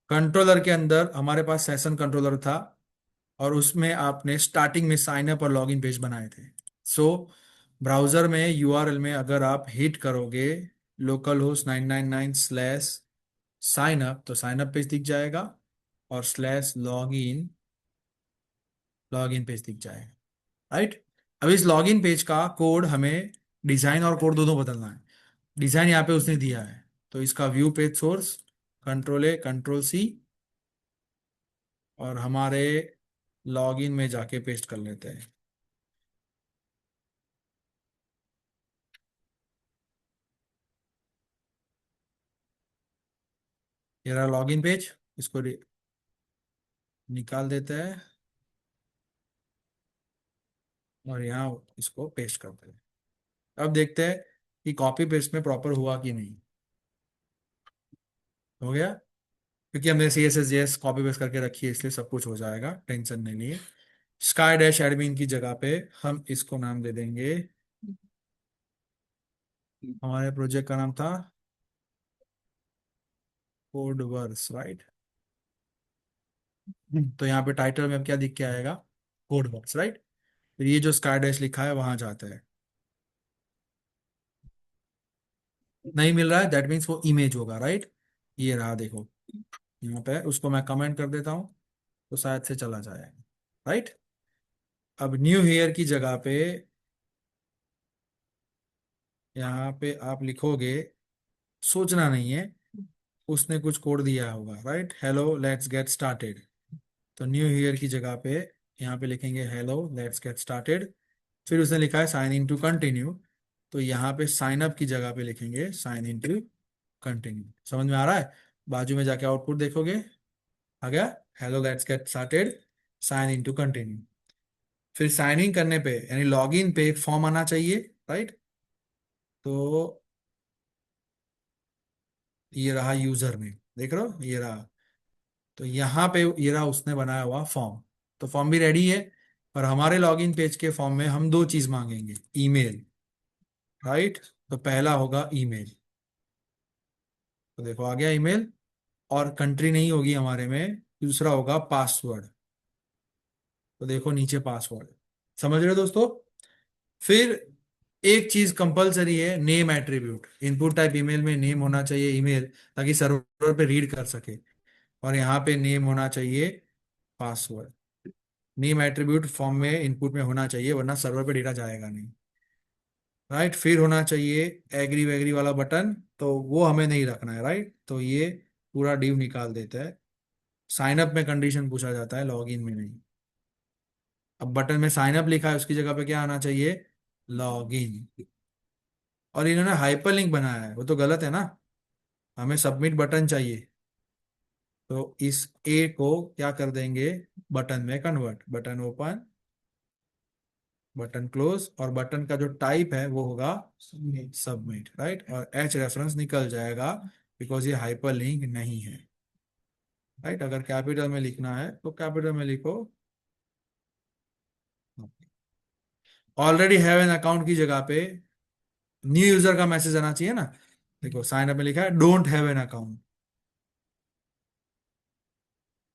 Controller के अंदर हमारे पास सेशन कंट्रोलर था, और उसमें आपने स्टार्टिंग में साइन अप और लॉगिन पेज बनाए थे। सो ब्राउजर में यूआरएल में अगर आप हिट करोगे लोकल होस्ट 999/साइन अप, तो साइन अप पेज दिख जाएगा, और लॉगिन पेज दिख जाएगा। राइट। अब इस लॉगिन पेज का कोड हमें, डिजाइन और कोड दोनों बदलना है। डिजाइन यहाँ पे उसने दिया है, तो इसका view page source, control C, और हमारे लॉगिन में जाके पेस्ट कर लेते हैं। ये रहा लॉगिन पेज, इसको निकाल देते हैं, और यहाँ इसको पेस्ट करते हैं। अब देखते हैं कि कॉपी पेस्ट में प्रॉपर हुआ कि नहीं। हो गया, क्योंकि हमने CSS कॉपी पेस्ट करके रखी है, इसलिए सब कुछ हो जाएगा, टेंशन नहीं लिए। स्काई डैश एडमिन की जगह पे हम इसको नाम दे देंगे, हमारे प्रोजेक्ट का नाम था कोडवर्स, राइट। तो यहाँ पे टाइटल में अब क्या दिख के आएगा, कोडवर्स, राइट। फिर ये जो स्काई डैश लिखा है वहां जाता है। नहीं मिल रहा है, दैट मीन्स वो इमेज होगा, राइट। ये रहा, देखो यहाँ पे, उसको मैं कमेंट कर देता हूँ, तो शायद से चला जाएगा, राइट। अब न्यू हेयर की जगह पे यहाँ पे आप लिखोगे, सोचना नहीं है, उसने कुछ कोड दिया होगा, right. Hello let's get started. तो न्यू ईयर की जगह पे यहाँ पे लिखेंगे हेलो लेट्स गेट स्टार्टेड। फिर उसने लिखा है साइन इन टू कंटिन्यू, तो यहाँ पे साइन अप की जगह पे लिखेंगे साइन इन टू कंटिन्यू। समझ में आ रहा है? बाजू में जाके आउटपुट देखोगे, आ गया, hello let's get started, sign in to continue. फिर साइन इन करने पे यानी लॉग इन पे एक फॉर्म आना चाहिए, राइट। तो ये रहा यूजर में, देख रहे हो, ये रहा। तो यहाँ पे ये रहा उसने बनाया हुआ फॉर्म। तो फॉर्म भी रेडी है, पर हमारे लॉगिन पेज के फॉर्म में हम दो चीज मांगेंगे, ईमेल, राइट। तो पहला होगा ईमेल, तो देखो आ गया ईमेल। और कंट्री नहीं होगी हमारे में, दूसरा होगा पासवर्ड, तो देखो नीचे पासवर्ड। समझ रहे हो दोस्तों? फिर एक चीज कंपलसरी है, name attribute. Input type email में नेम होना चाहिए ईमेल, ताकि सर्वर पे रीड कर सके। और यहाँ पे नेम होना चाहिए पासवर्ड। नेम एट्रीब्यूट फॉर्म में इनपुट में होना चाहिए, वरना सर्वर पे डेटा जाएगा नहीं, राइट। फिर होना चाहिए एग्री वैग्री वाला बटन, तो वो हमें नहीं रखना है, राइट। तो ये पूरा डिव निकाल देता है। साइन अप में कंडीशन पूछा जाता है, लॉग इन में नहीं। अब बटन में साइन अप लिखा है, उसकी जगह पे क्या आना चाहिए, लॉग इन। और इन्होंने हाइपर लिंक बनाया है, वो तो गलत है ना, हमें सबमिट बटन चाहिए। तो इस ए को क्या कर देंगे, बटन में convert, button open, button close, और बटन का जो टाइप है वो होगा सबमिट, राइट। और एच रेफरेंस निकल जाएगा, बिकॉज ये हाइपर लिंक नहीं है, राइट। अगर कैपिटल में लिखना है तो कैपिटल में लिखो। ऑलरेडी हैव एन अकाउंट की जगह पे न्यू यूजर का मैसेज आना चाहिए ना। देखो साइन अप में लिखा है डोंट हैव एन अकाउंट,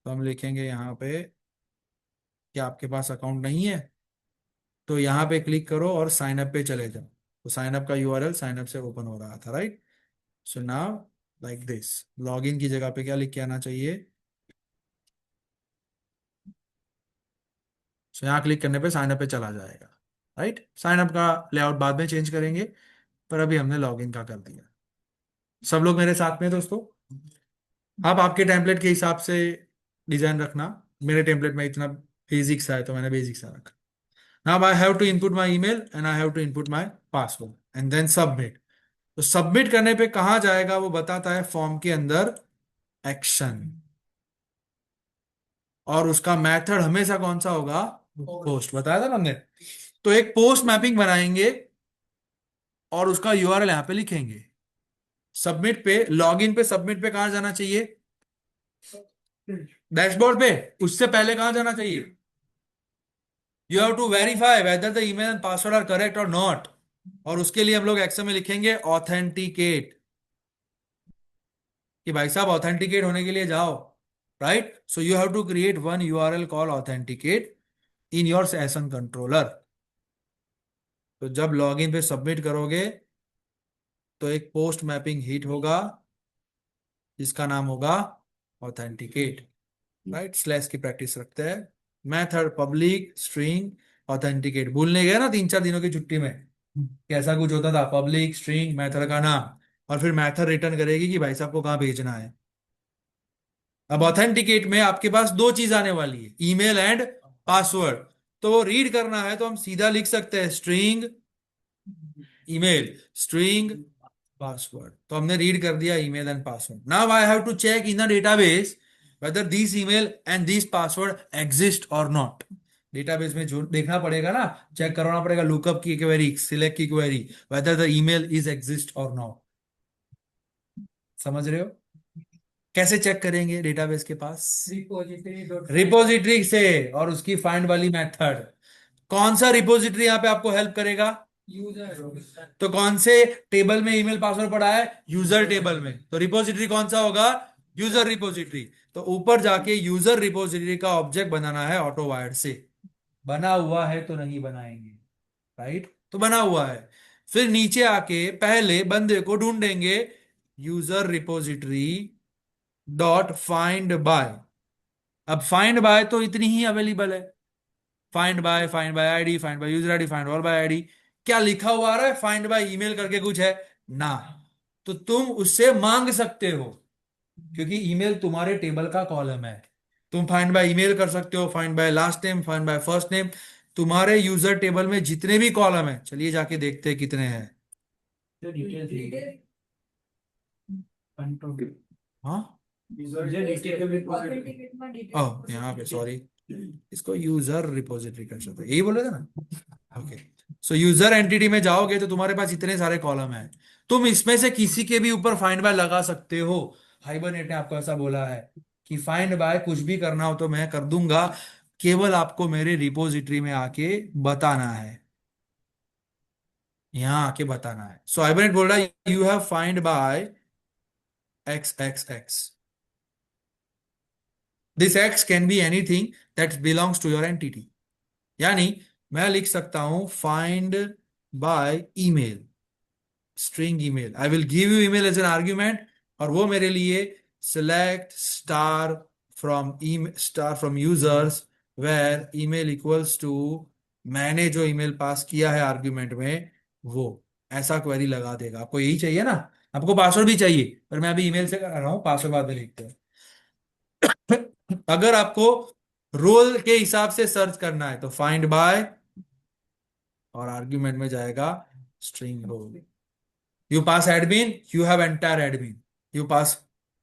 तो हम लिखेंगे यहाँ पे कि आपके पास अकाउंट नहीं है। तो यहाँ पे क्लिक करो और साइन अप पे चले जाओ, तो साइन अप का यूआरएल साइन अप से ओपन हो रहा था, right. So now like this, login की जगह पे क्या लिख के आना चाहिए। सो यहाँ क्लिक करने पे साइन अप पे चला जाएगा, राइट। साइन अप का लेआउट बाद में चेंज करेंगे, पर अभी हमने लॉगिन का कर दिया। सब लोग मेरे साथ में दोस्तों? आप आपके टेम्पलेट के हिसाब से डिजाइन रखना। मेरे टेम्पलेट में इतना बेसिक सा है, तो मैंने बेसिक सा रखा। Now I have to input my email and I have to input my password and then submit. तो सबमिट करने पे कहाँ जाएगा वो बताता है फॉर्म के अंदर, एक्शन। और उसका मेथड हमेशा कौन सा होगा, पोस्ट, बताया था ना हमने। तो एक पोस्ट मैपिंग बनाएंगे, और उसका यूआरएल यहाँ पे लिखेंगे। सबमिट पे, लॉगिन पे, सबमिट पे कहाँ जाना चाहिए, डैशबोर्ड पे। उससे पहले कहाँ जाना चाहिए, you have to verify whether the email and password are correct और नॉट। और उसके लिए हम लोग एक्सेल में लिखेंगे ऑथेंटिकेट, कि भाई साहब ऑथेंटिकेट होने के लिए जाओ। Right? So you have to create one URL call authenticate in your session controller. तो जब लॉगिन पे सबमिट करोगे तो एक पोस्ट मैपिंग हिट होगा जिसका नाम होगा ऑथेंटिकेट। राइट? स्लैश की प्रैक्टिस रखते हैं। मेथड पब्लिक स्ट्रिंग ऑथेंटिकेट, भूलने गए ना 3-4 दिनों की छुट्टी में कैसा कुछ होता था, पब्लिक स्ट्रिंग मेथड का नाम और फिर मेथड रिटर्न करेगी कि भाई साहब को कहां भेजना है। अब ऑथेंटिकेट में आपके पास दो चीज आने वाली है, ईमेल एंड पासवर्ड। तो वो रीड करना है तो हम सीधा लिख सकते हैं स्ट्रिंग ईमेल स्ट्रिंग पासवर्ड। तो हमने रीड कर दिया email and password. Now I have to check in the database whether this email and this password exist और नॉट। डेटाबेस में जो देखना पड़ेगा ना, चेक करवाना पड़ेगा, लुकअप की क्वेरी, सिलेक्ट की query, whether the email is exist और नॉट। समझ रहे हो? कैसे चेक करेंगे डेटाबेस के पास? रिपोजिटरी से, और उसकी फाइंड वाली मेथड। कौन सा रिपोजिटरी यहाँ पे आपको हेल्प करेगा? यूजर। तो कौन से टेबल में ईमेल पासवर्ड पड़ा है? यूजर टेबल में। तो रिपोजिटरी कौन सा होगा? User repository. तो ऊपर जाके यूजर रिपोजिटरी का ऑब्जेक्ट बनाना है ऑटो वायर्ड से। बना हुआ है तो नहीं बनाएंगे, राइट? तो बना हुआ है। फिर नीचे आके पहले बंदे को ढूंढेंगे, user repository dot find by. अब फाइंड बाय तो इतनी ही अवेलेबल है, find by ID, find by user ID, find all bye ID. क्या लिखा हुआ आ रहा है? फाइंड बाय ईमेल करके कुछ है ना? तो तुम उससे मांग सकते हो, क्योंकि ईमेल तुम्हारे टेबल का कॉलम है। तुम फाइंड बाय ईमेल कर सकते हो, find by last name, find by first name. तुम्हारे यूजर टेबल में जितने भी कॉलम है, चलिए जाके देखते हैं कितने हैं। हाँ, ओह यहाँ पे सॉरी, इसको यूजर रिपोजिटरी कर सकते हैं, यही बोले थे ना? ओके। सो यूजर एंटिटी में जाओगे तो तुम्हारे पास इतने सारे कॉलम हैं। तुम इसमें से किसी के भी ऊपर फाइंड बाय लगा सकते हो। हाइबरनेट ने आपको ऐसा बोला है कि फाइंड बाय कुछ भी करना हो तो मैं कर दूंगा, केवल आपको मेरे रिपोजिटरी में आके बताना है, यहां आके बताना है। सो हाइबरनेट बोल रहा है you have find by X X X. This X can be anything that belongs to your entity. यानी मैं लिख सकता हूं find by email string email, I will give you email as an argument, और वो मेरे लिए select star from users where email equals to, मैंने जो ईमेल पास किया है आर्ग्यूमेंट में वो, ऐसा क्वेरी लगा देगा। आपको यही चाहिए ना? आपको पासवर्ड भी चाहिए, पर मैं अभी ईमेल से कर रहा हूं, पासवर्ड बाद में लिखते हैं। अगर आपको रोल के हिसाब से सर्च करना है तो फाइंड बाय, और आर्ग्यूमेंट में जाएगा string role. You pass admin, you have entire admin. You pass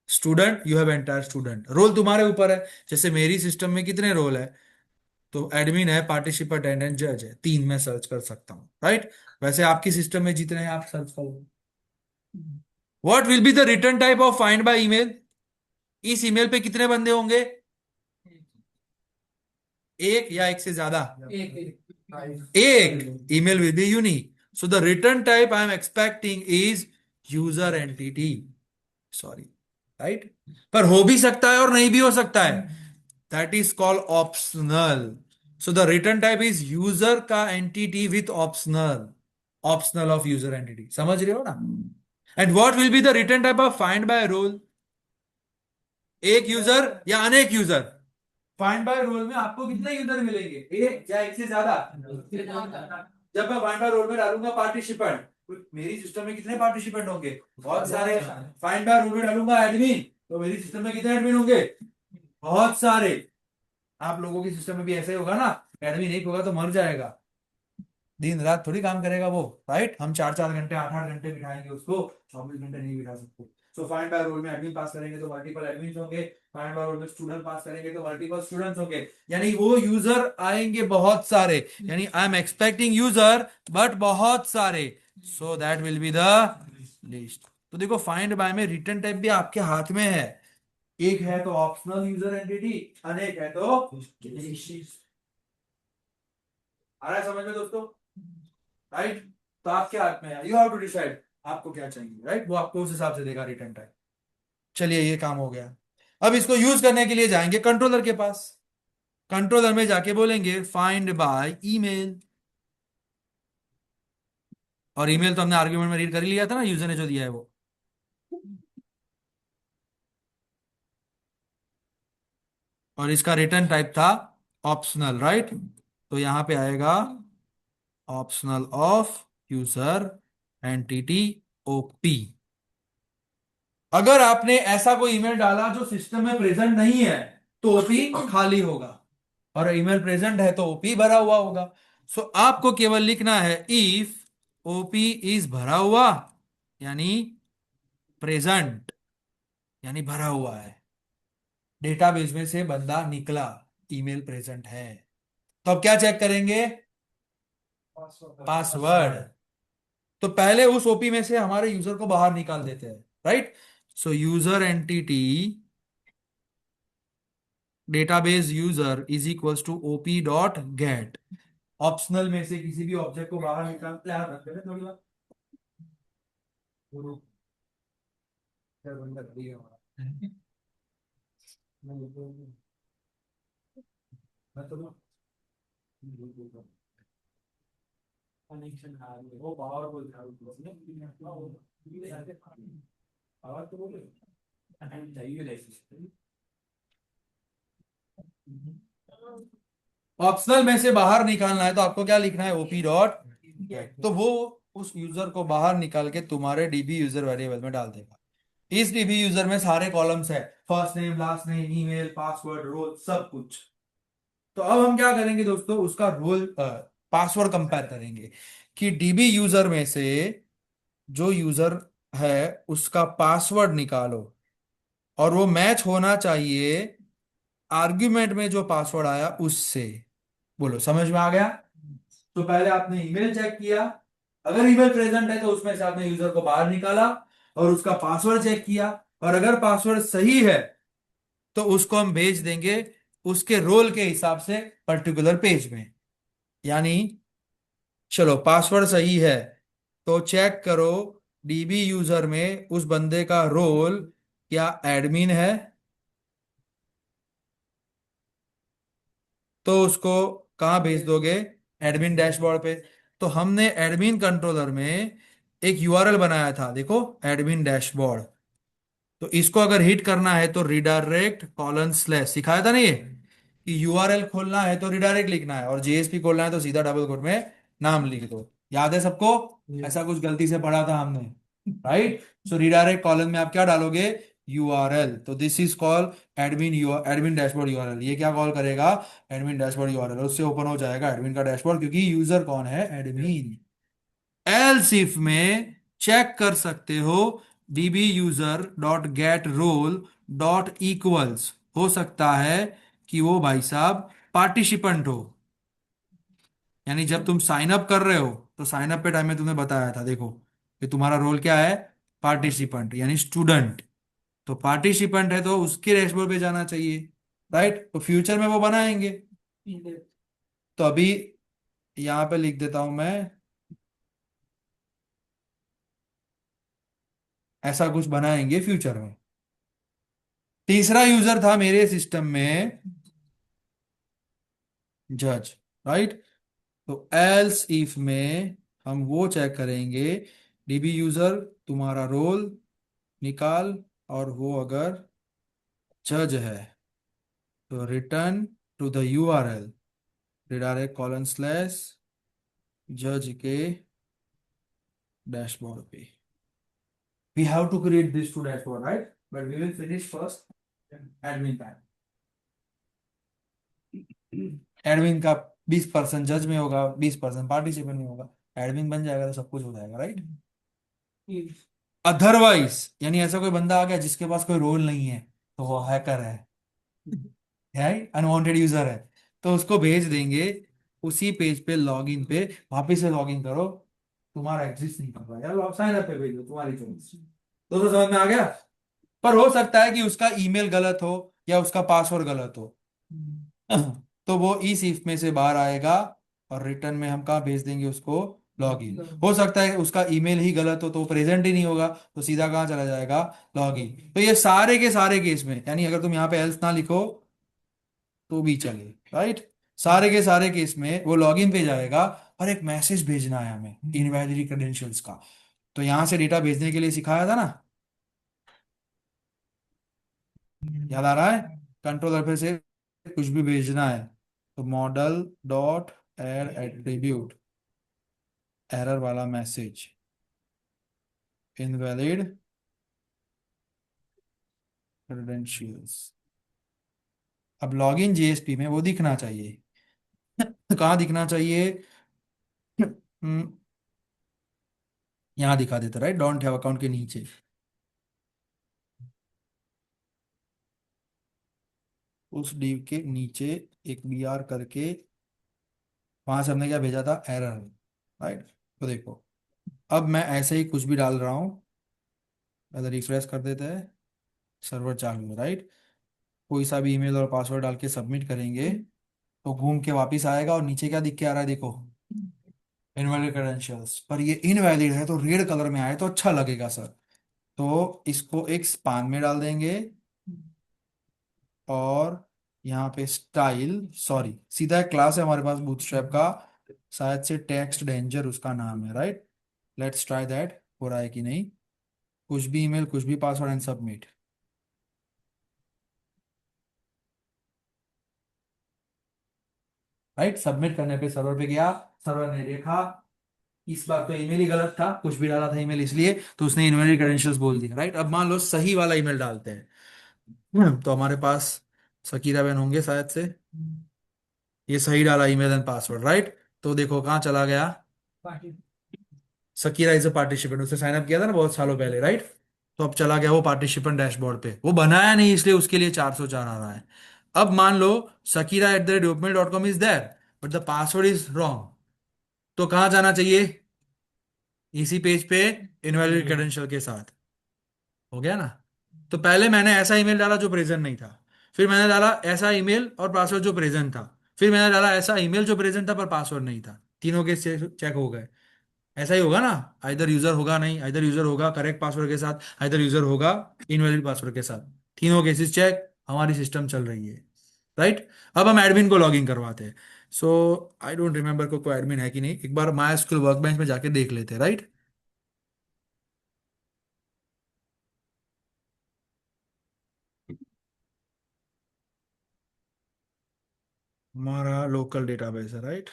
student, you have entire student. Role तुम्हारे ऊपर है। जैसे मेरी सिस्टम में कितने रोल है, तो एडमिन है, पार्टिसिपेंट एंड जज है, 3 में सर्च कर सकता हूं, राइट? वैसे आपकी सिस्टम में जितने हैं आप सर्च करो। What will be the return type of find by email? इस ईमेल पे कितने बंदे होंगे? एक या एक से ज्यादा? एक email will be unique. So the return type I am expecting is user entity, sorry, right? पर हो भी सकता है और नहीं भी हो सकता है, that is called optional. So the return type is user का entity with optional, optional of user entity. समझ रहे हो ना? And what will be the return type of find by role? एक यूजर या अनेक यूजर? फाइंड बाय रोल में आपको कितने यूजर मिलेंगे, एक या एक से ज्यादा? जब मैं फाइंड बाय रोल में डालूंगा पार्टिसिपेंट, मेरी सिस्टम में कितने पार्टिसिपेंट होंगे? बहुत सारे। फाइंड बाय रोल में डालूंगा एडमिन, तो मेरी सिस्टम में कितने एडमिन होंगे? बहुत सारे। आप लोगों की सिस्टम में भी ऐसा ही होगा ना, एडमिन एक होगा तो मर जाएगा, दिन रात थोड़ी काम करेगा वो, राइट? हम 4-4 घंटे 8-8 घंटे बिठाएंगे उसको, 24 घंटे नहीं बिठा सकते। सो फाइंड बाय रोल में एडमिन पास करेंगे तो मल्टीपल एडमिन होंगे, फाइंड बाय रोल में स्टूडेंट पास करेंगे तो मल्टीपल स्टूडेंट्स होंगे, यानी वो यूजर आएंगे बहुत सारे। यानी I am expecting user but बहुत सारे, so that will be the list. तो देखो फाइंड बाय में रिटर्न टाइप भी आपके हाथ में है, एक है तो ऑप्शनल यूजर एंटिटी, अनेक है तो लिस्ट। आ रहा है समझ में दोस्तों? राइट? तो आपके हाथ में है, यू हैव टू डिसाइड आपको क्या चाहिए, राइट? वो आपको उस हिसाब से देगा रिटर्न टाइम। चलिए ये काम हो गया। अब इसको यूज करने के लिए जाएंगे कंट्रोलर के पास। कंट्रोलर में जाके बोलेंगे फाइंड बाय ईमेल। और ईमेल तो हमने आर्ग्यूमेंट में रीड कर ही लिया था ना, यूजर ने जो दिया है वो। और इसका रिटर्न टाइप था ऑप्शनल, राइट। तो यहां पे आएगा optional of user entity OP. अगर आपने ऐसा कोई ईमेल डाला जो सिस्टम में प्रेजेंट नहीं है तो ओपी खाली होगा, और ईमेल प्रेजेंट है तो ओपी भरा हुआ होगा। सो आपको केवल लिखना है इफ ओपी इज भरा हुआ, यानी प्रेजेंट, यानी भरा हुआ है, डेटाबेस में से बंदा निकला, ईमेल प्रेजेंट है। तो अब क्या चेक करेंगे? पासवर्ड। तो पहले उस ओपी में से हमारे यूजर को बाहर निकाल देते हैं, right. So user entity database user is equals to OP dot get. Optional में से किसी भी ऑब्जेक्ट को बाहर निकालते हैं, रखते हैं थोड़ी बार। बंदा खड़ी है हमारा। मैं तो कनेक्शन आ रही है वो पावर बोल रहा हूँ आवाज तो बोले चाहिए। ऑप्शनल में से बाहर निकालना है तो आपको क्या लिखना है? OP dot gate. तो वो उस यूजर को बाहर निकाल के तुम्हारे डीबी यूजर वेरिएबल में डाल देगा। इस डीबी यूजर में सारे कॉलम्स है, first name, last name, email, password, role, सब कुछ। तो अब हम क्या करेंगे दोस्तों, उसका रोल पासवर्ड कंपेयर करेंगे कि डीबी यूजर में से जो यूजर है उसका पासवर्ड निकालो, और वो मैच होना चाहिए आर्ग्यूमेंट में जो पासवर्ड आया उससे। बोलो समझ में आ गया? तो पहले आपने ईमेल चेक किया, अगर ईमेल प्रेजेंट है तो उसमें से आपने यूजर को बाहर निकाला और उसका पासवर्ड चेक किया, और अगर पासवर्ड सही है तो उसको हम भेज देंगे उसके रोल के हिसाब से पर्टिकुलर पेज में। यानी चलो पासवर्ड सही है तो चेक करो डीबी यूजर में उस बंदे का रोल क्या एडमिन है, तो उसको कहाँ भेज दोगे? एडमिन डैशबोर्ड पे। तो हमने एडमिन कंट्रोलर में एक यूआरएल बनाया था, देखो एडमिन डैशबोर्ड। तो इसको अगर हिट करना है तो रिडायरेक्ट कॉलन स्लैश, सिखाया था ना ये कि यूआरएल खोलना है तो रिडायरेक्ट लिखना है, और जेएसपी खोलना है तो सीधा डबल कोट में नाम लिख दो। याद है सबको? ऐसा कुछ गलती से पढ़ा था हमने, राइट। सो रिडायरेक्ट कॉलन में आप क्या डालोगे? यूआरएल। तो this is call admin admin dashboard URL. ये क्या कॉल करेगा? Admin dashboard URL. उससे ओपन हो जाएगा एडमिन का डैशबोर्ड, क्योंकि यूजर कौन है? एडमिन। एल्स इफ में चेक कर सकते हो DB user dot get role dot equals, हो सकता है कि वो भाई साहब पार्टिसिपेंट हो। यानी जब तुम साइन अप कर रहे हो तो साइन अप पे टाइम में तुमने बताया था, देखो कि तुम्हारा रोल क्या है? पार्टिसिपेंट, यानी स्टूडेंट। तो पार्टिसिपेंट है तो उसके डैशबोर्ड पे जाना चाहिए, राइट। तो फ्यूचर में वो बनाएंगे। तो अभी यहां पे लिख देता हूं मैं, ऐसा कुछ बनाएंगे फ्यूचर में। तीसरा यूजर था मेरे सिस्टम में जज, राइट। तो एल्स इफ में हम वो चेक करेंगे डीबी यूजर तुम्हारा रोल निकाल, और वो अगर जज है तो return to the URL redirect colon slash जज के डैशबोर्ड पे। We have to create this two dashboard, right, but we will finish first admin admin का 20% जज में होगा, 20% पार्टिसिपेंट में होगा। एडमिन बन जाएगा तो सब कुछ हो जाएगा, राइट। अदरवाइज यानी ऐसा कोई बंदा आ गया जिसके पास कोई रोल नहीं है, तो वो हैकर है अनवांटेड यूजर है, तो उसको भेज देंगे उसी पेज पे लॉगिन पे, वापिस से लॉगिन करो, तुम्हारा एग्जिस्ट नहीं कर रहा यार, साइन अप पे भेजो, तुम्हारी चॉइस। दोस्तों समझ में आ गया? पर हो सकता है कि उसका ईमेल गलत हो या उसका पासवर्ड गलत हो। तो वो इस इफ में से बाहर आएगा, और रिटर्न में हम कहाँ भेज देंगे उसको? लॉगिन। हो सकता है उसका ईमेल ही गलत हो तो प्रेजेंट ही नहीं होगा, तो सीधा कहाँ चला जाएगा, लॉगिन। तो ये सारे के सारे केस में, यानी अगर तुम यहाँ पे एल्स ना लिखो तो भी चले, राइट। सारे के सारे केस में वो लॉगिन पे जाएगा, और एक मैसेज भेजना है हमें इनवैलिड क्रेडेंशियल्स का। तो यहां से डेटा भेजने के लिए सिखाया था ना, याद आ रहा है, कंट्रोलर पे से कुछ भी भेजना है तो model dot add attribute, error वाला मैसेज, इनवैलिड क्रेडेंशियल्स। अब लॉगिन जेएसपी में वो दिखना चाहिए। कहाँ दिखना चाहिए? हम्म, यहाँ दिखा देता, राइट, डोंट हैव अकाउंट के नीचे। उस डिव के नीचे एक बी आर करके, वहां से हमने क्या भेजा था, एरर, राइट। तो देखो, अब मैं ऐसे ही कुछ भी डाल रहा हूँ, अगर रिफ्रेश कर देते हैं, सर्वर चालू है, राइट। कोई सा भी ईमेल और पासवर्ड डाल के सबमिट करेंगे तो घूम के वापस आएगा, और नीचे क्या दिख के आ रहा है, देखो, इनवैलिड क्रेडेंशियल्स। पर ये इनवैलिड है तो रेड कलर में आए तो अच्छा लगेगा सर। तो इसको एक स्पान में डाल देंगे, और यहाँ पे स्टाइल, सॉरी, सीधा एक क्लास है हमारे पास बूटस्ट्रैप का, शायद से टेक्स्ट डेंजर उसका नाम है, राइट। लेट्स ट्राई दैट, हो रहा है कि नहीं। कुछ भी ईमेल, कुछ भी password and submit, right. Submit करने पे सर्वर पे गया, सर्वर ने देखा इस बार तो ईमेल ही गलत था, कुछ भी डाला था ईमेल इसलिए, तो उसने इनवैलिड क्रेडेंशियल्स बोल दिया, राइट। अब मान लो सही वाला ईमेल डालते हैं। तो हमारे पास सकीरा बहन होंगे शायद से, ये सही डाला ईमेल एंड पासवर्ड, राइट। तो देखो कहाँ चला गया, सकीरा इज अ पार्टिसिपेंट, उसने साइन अप किया था ना बहुत सालों पहले, राइट। तो अब चला गया वो पार्टिसिपेंट डैशबोर्ड पे, वो बनाया नहीं इसलिए उसके लिए 404 आ रहा है। अब मान लो Shakira at the rate dot dot com is there, but the password is wrong, तो कहाँ जाना चाहिए, इसी पेज पे इनवैलिड क्रेडेंशियल के साथ। हो गया ना। तो पहले मैंने ऐसा ईमेल डाला जो प्रेजेंट नहीं था, फिर मैंने डाला ऐसा ईमेल और पासवर्ड जो प्रेजेंट था, फिर मैंने डाला ऐसा ईमेल जो प्रेजेंट था पर पासवर्ड नहीं था, तीनों के चेक हो गए। ऐसा ही होगा ना, आइदर यूजर होगा, नहीं आइदर यूजर होगा करेक्ट पासवर्ड के साथ, आइदर यूजर होगा इनवैलिड पासवर्ड के साथ, तीनों केसेस चेक, हमारी सिस्टम चल रही है, राइट। अब हम एडमिन को लॉगिन करवाते हैं। सो आई डोंट रिमेम्बर कोई एडमिन है कि नहीं, एक बार माई स्कूल वर्कबेंच में जाके देख लेते हैं, राइट। हमारा लोकल डेटाबेस है, राइट।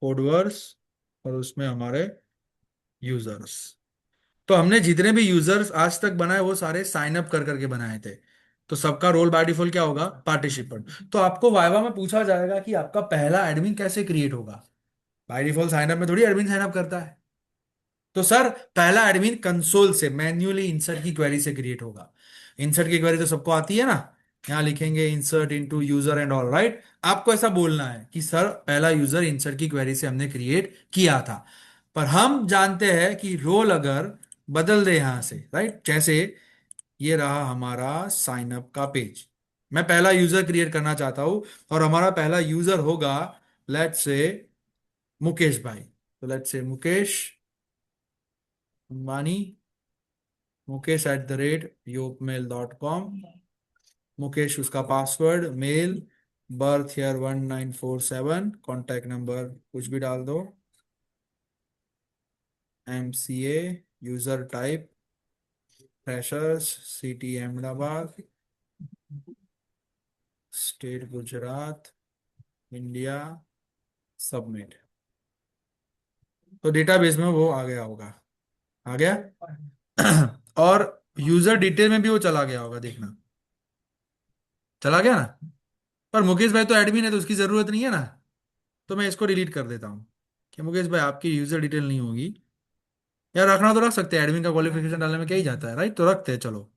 कोडवर्स, और उसमें हमारे यूजर्स। तो हमने जितने भी यूजर्स आज तक बनाए वो सारे साइन अप कर करके बनाए थे, तो सबका रोल बाय डिफॉल्ट क्या होगा, पार्टिसिपेंट। तो आपको वाइवा में पूछा जाएगा कि आपका पहला एडमिन कैसे क्रिएट होगा। बाय डिफॉल्ट साइन अप में थोड़ी एडमिन साइन अप करता है। तो सर पहला एडमिन कंसोल से मैन्युअली इंसर्ट की क्वेरी से क्रिएट होगा। इंसर्ट की क्वेरी तो सबको आती है ना, यहाँ लिखेंगे insert into user and all, right. आपको ऐसा बोलना है कि सर पहला यूजर इंसर्ट की क्वेरी से हमने क्रिएट किया था। पर हम जानते हैं कि रोल अगर बदल दे यहां से, राइट, जैसे ये रहा हमारा साइन अप का पेज, मैं पहला यूजर क्रिएट करना चाहता हूं, और हमारा पहला यूजर होगा लेट्स से मुकेश भाई। तो let's say Mukesh Ambani, Mukesh at the rate योगमेल डॉट कॉम, मुकेश उसका password, mail, birth year 1947, contact number कुछ भी डाल दो, MCA, user type freshers, city Ahmedabad, state Gujarat, India, submit. तो डेटाबेस में वो आ गया होगा, आ गया। और यूजर डिटेल में भी वो चला गया होगा, देखना, चला गया ना। पर मुकेश भाई तो एडमिन है तो उसकी जरूरत नहीं है ना, तो मैं इसको डिलीट कर देता हूँ कि मुकेश भाई आपकी यूजर डिटेल नहीं होगी। यार रखना तो रख सकते हैं, एडमिन का क्वालिफिकेशन डालने में क्या ही जाता है, राइट, तो रखते हैं चलो।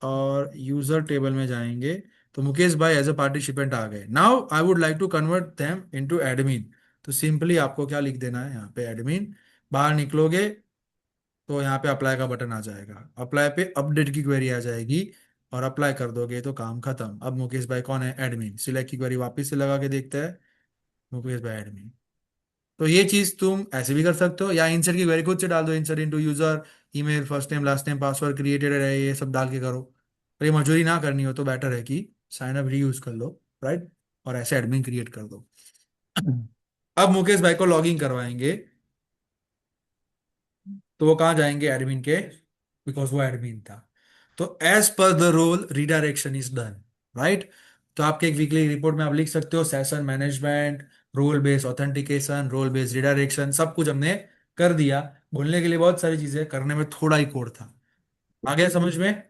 और यूजर टेबल में जाएंगे, तो मुकेश भाई एज अ पार्टिसिपेंट आ गए। Now I would like to convert them into admin, तो सिंपली आपको क्या लिख देना है यहाँ पे, एडमिन। बाहर निकलोगे तो यहाँ पे अप्लाई का बटन आ जाएगा, अप्लाई पे अपडेट की क्वेरी आ जाएगी, और अप्लाई कर दोगे तो काम खत्म। अब मुकेश भाई कौन है? एडमिन। सिलेक्ट की क्वेरी वापस से लगा के देखते हैं, मुकेश भाई एडमिन। तो ये चीज तुम ऐसे भी कर सकते हो, या इंसर्ट की क्वेरी खुद से डाल दो, insert into user, email, first name last name password created है, ये सब डाल के करो। और ये मजूरी ना करनी हो तो बेटर है कि साइन अप रीयूज कर लो, राइट, और ऐसे एडमिन क्रिएट कर दो। अब मुकेश भाई को लॉगिन करवाएंगे, तो वो कहाँ जाएंगे? एडमिन के, बिकॉज वो एडमिन था। तो as per the role redirection is done, right. तो आपके एक वीकली रिपोर्ट में आप लिख सकते हो session management, role based authentication, role based redirection, सब कुछ हमने कर दिया। बोलने के लिए बहुत सारी चीजें, करने में थोड़ा ही कोड था। आ गया समझ में?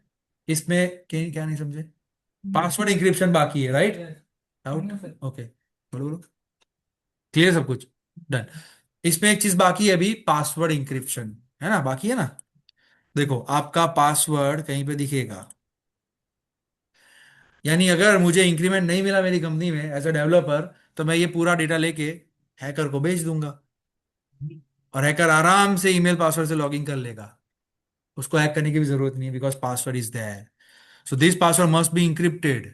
इसमें क्या क्या नहीं समझे? पासवर्ड इंक्रिप्शन बाकी है, राइट? डाउट? ओके, बोलो बोलो। क्लियर सब कुछ? डन। इसमें एक चीज बाकी है अभी, पासवर्ड इंक्रिप्शन, है ना, बाकी है ना। देखो आपका पासवर्ड कहीं पे दिखेगा, यानी अगर मुझे इंक्रीमेंट नहीं मिला मेरी कंपनी में एज अ डेवलपर, तो मैं ये पूरा डेटा लेके हैकर को भेज दूंगा, और हैकर आराम से ईमेल पासवर्ड से लॉगिन कर लेगा। उसको हैक करने की भी जरूरत नहीं है, because password is there. So this password must be encrypted.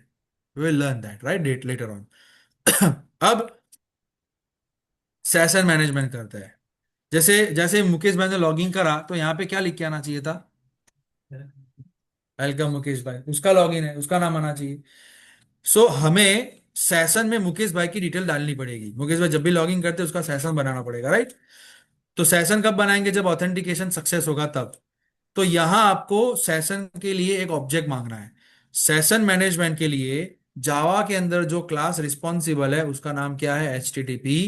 We will learn that, right, that later on. अब सेशन मैनेजमेंट करते हैं। जैसे जैसे मुकेश भाई ने लॉगिन करा, तो यहाँ पे क्या लिख के आना चाहिए था? वेलकम मुकेश भाई, उसका लॉगिन है, उसका नाम आना चाहिए। सो हमें सेशन में मुकेश भाई की डिटेल डालनी पड़ेगी। मुकेश भाई जब भी लॉगिन करते हैं उसका सेशन बनाना पड़ेगा, राइट। तो सेशन कब बनाएंगे? जब ऑथेंटिकेशन सक्सेस होगा तब। तो यहां आपको सेशन के लिए एक ऑब्जेक्ट मांगना है। सेशन मैनेजमेंट के लिए जावा के अंदर जो क्लास रिस्पॉन्सिबल है उसका नाम क्या है? HTTP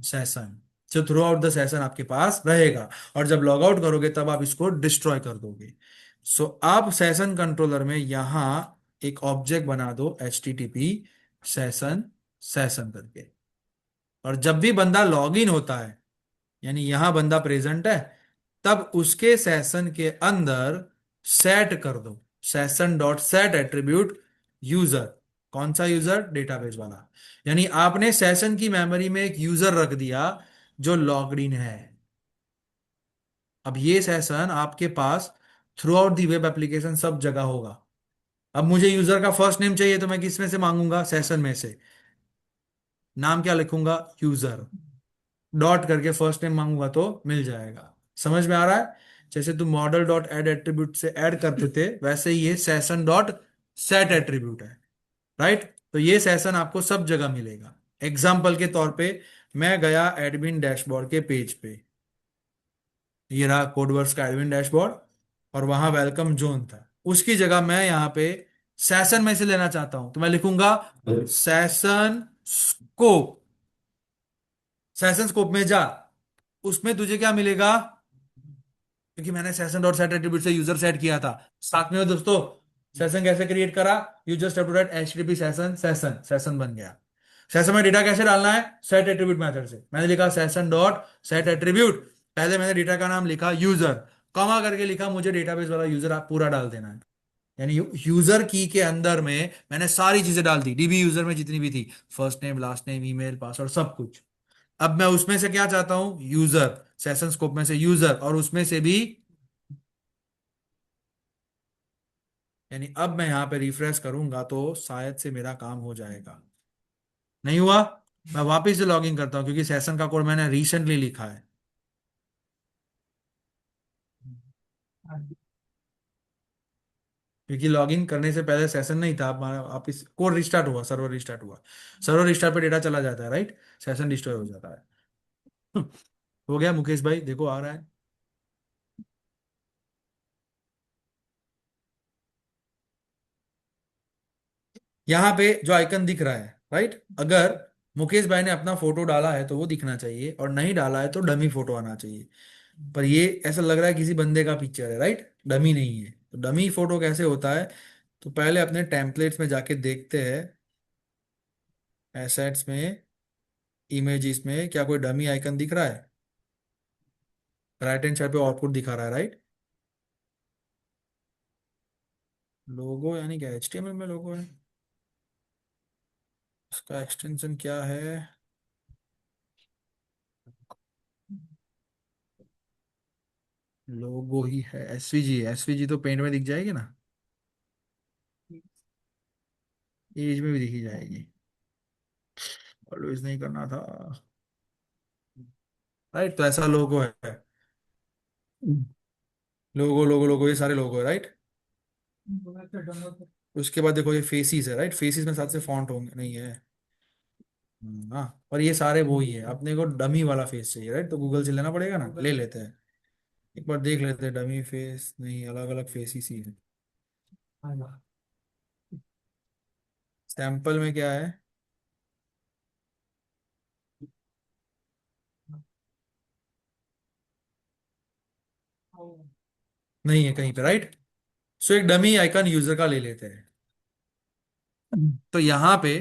session. जो थ्रू आउट द सेशन आपके पास रहेगा, और जब लॉग आउट करोगे तब आप इसको डिस्ट्रॉय कर दोगे। सो आप सेशन कंट्रोलर में यहां एक ऑब्जेक्ट बना दो, HTTP सेशन, सेशन करके। और जब भी बंदा लॉग इन होता है, यानी यहां बंदा प्रेजेंट है, तब उसके सेशन के अंदर सेट कर दो session dot set attribute user. कौन सा यूजर? डेटाबेस वाला। यानी आपने सेशन की मेमोरी में एक यूजर रख दिया जो लॉग्ड इन है। अब ये सेशन आपके pass through out the web application सब जगह होगा। अब मुझे यूजर का फर्स्ट नेम चाहिए, तो मैं किस में से मांगूंगा? सेशन में से। नाम क्या लिखूंगा? यूजर। डॉट करके फर्स्ट नेम मांगूंगा तो मिल जाएगा। समझ में आ रहा है? जैसे तुम मॉडल डॉट एड एट्रीब्यूट से ऐड करते थे, वैसे ही ये सेशन डॉट सेट एट्रीब्यूट है, राइट। तो ये सेशन आपको सब जगह मिलेगा। एग्जाम्पल के तौर पे, मैं गया एडमिन डैशबोर्ड के पेज पे, ये रहा कोडवर्क्स का एडमिन डैशबोर्ड, और वहां वेलकम जोन था। उसकी जगह मैं यहाँ पे सेशन में से लेना चाहता हूं, तो मैं लिखूंगा सेशन स्कोप। सेशन स्कोप में जा, उसमें तुझे क्या मिलेगा? क्योंकि मैंने सेशन डॉट सेट एट्रीब्यूट से यूजर सेट किया था। साथ में दोस्तों, सेशन कैसे क्रिएट करा? You just have to write HTTP session, session, session बन गया। सेशन में डेटा कैसे डालना है? सेट एट्रीब्यूट मेथड से। मैंने लिखा सेशन डॉट सेट एट्रीब्यूट, पहले मैंने डेटा का नाम लिखा यूजर, कॉमा करके लिखा मुझे डेटाबेस वाला यूजर आप पूरा डाल देना है। यानी यूजर की के अंदर में मैंने सारी चीजें डाल दी, DB यूजर में जितनी भी थी, first name last name email password सब कुछ। अब मैं उसमें से क्या चाहता हूं? यूजर। सेशन स्कोप में से यूजर, और उसमें से भी, यानी अब मैं यहां पे रिफ्रेश करूंगा तो शायद से मेरा काम हो जाएगा। नहीं हुआ? मैं वापस से लॉगिन करता हूं, क्योंकि सेशन का कोड मैंने रिसेंटली लिखा है। क्योंकि लॉगिन करने से पहले सेशन नहीं था, आप इस कोड रिस्टार्ट हुआ, सर्वर रिस्टार्ट हुआ, सर्वर रिस्टार्ट पे डेटा चला जाता है, राइट, सेशन डिस्ट्रॉय हो जाता है। हो गया मुकेश भाई, देखो आ रहा है। यहाँ पे जो आइकन दिख रहा है, राइट, अगर मुकेश भाई ने अपना फोटो डाला है तो वो दिखना चाहिए, और नहीं डाला है तो डमी फोटो आना चाहिए। पर ये ऐसा लग रहा है किसी बंदे का पिक्चर है, राइट, डमी नहीं है। तो डमी फोटो कैसे होता है? तो पहले अपने टेम्पलेट्स में जाके देखते हैं, एसेट्स में, इमेजेस में, क्या कोई डमी आइकन दिख रहा है? राइट हैंड साइड पे आउटपुट दिखा रहा है, राइट। लोगो यानी क्या? HTML में लोगो है? उसका एक्सटेंशन क्या है? लोगो ही है, SVG। SVG तो पेंट में दिख जाएगी ना। एज में भी दिखी जाएगी। ऑलवेज नहीं करना था। राइट, तो ऐसा लोगो है। लोगो लोगो लोगो, ये सारे लोगो है, राइट। उसके बाद देखो ये फेसिस है, राइट। फेसिस में साथ से फॉन्ट होंगे नहीं है। हाँ, और ये सारे वो ही है। अपने को डमी वाला फेस चाहिए, राइट, तो गूगल से लेना पड़ेगा ना, ले लेते हैं। एक बार देख लेते हैं, डमी फेस नहीं, अलग अलग फेसिस ही है। सैंपल में क्या है? नहीं है कहीं पे, राइट। सो एक डमी आइकन यूजर का ले लेते हैं। तो यहाँ पे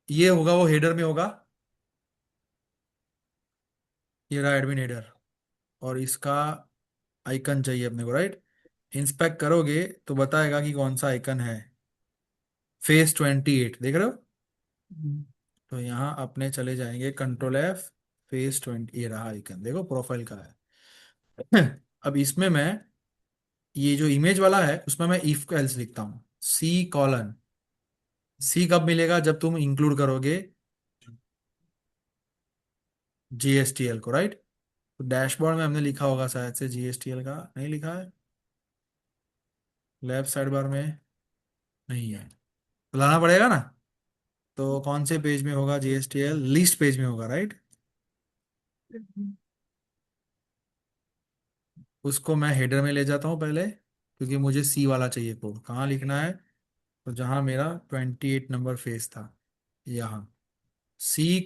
ये होगा, वो हेडर में होगा। ये रहा एडमिन हेडर। और इसका आइकन चाहिए अपने को, राइट। इंस्पेक्ट करोगे तो बताएगा कि कौन सा आइकन है। फेस 28 देख रहे हो। तो यहाँ अपने चले जाएंगे, कंट्रोल F, फेस 20, ये रहा आइकन, देखो प्रोफाइल का है। अब इसमें मैं, ये जो इमेज वाला है उसमें मैं इफ एल्स लिखता हूँ, C:, सी कब मिलेगा? जब तुम इंक्लूड करोगे GSTL को, राइट। तो डैशबोर्ड में हमने लिखा होगा शायद से GSTL का, नहीं लिखा है। लेफ्ट साइड बार में नहीं है, तो लाना पड़ेगा ना। तो कौन से पेज में होगा GSTL? लिस्ट पेज में होगा, राइट। उसको मैं हेडर में ले जाता हूँ पहले, क्योंकि मुझे सी वाला चाहिए कोड। कहाँ लिखना है? तो जहाँ मेरा 28 नंबर फेस था, यहाँ C:,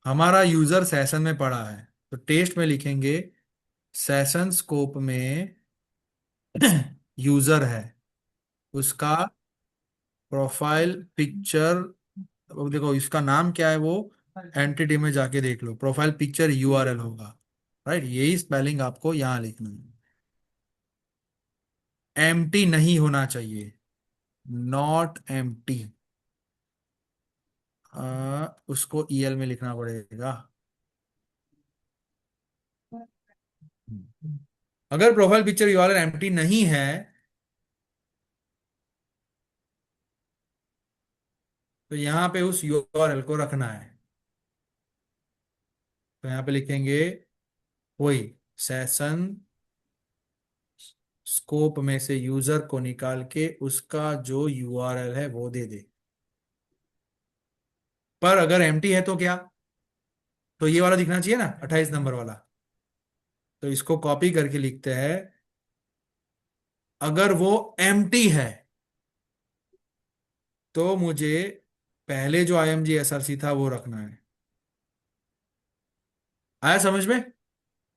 हमारा यूजर सेशन में पड़ा है, तो टेस्ट में लिखेंगे सेशन स्कोप में यूजर है, उसका प्रोफाइल पिक्चर। अब देखो इसका नाम क्या है, वो एंटिटी में जाके देख लो, प्रोफाइल पिक्चर URL होगा, राइट। यही स्पेलिंग आपको यहाँ लिखना है। एम्प्टी नहीं होना चाहिए, नॉट एम्प्टी। उसको EL में लिखना पड़ेगा। अगर प्रोफाइल पिक्चर URL एम्प्टी नहीं है, तो यहाँ पे उस URL को रखना है। तो यहाँ पे लिखेंगे वही, सेशन स्कोप में से यूजर को निकाल के उसका जो URL है वो दे दे। पर अगर एम्प्टी है तो क्या? तो ये वाला दिखना चाहिए ना, 28 नंबर वाला। तो इसको कॉपी करके लिखते हैं, अगर वो एम्प्टी है तो मुझे पहले जो IMG SRC था वो रखना है। आया समझ में?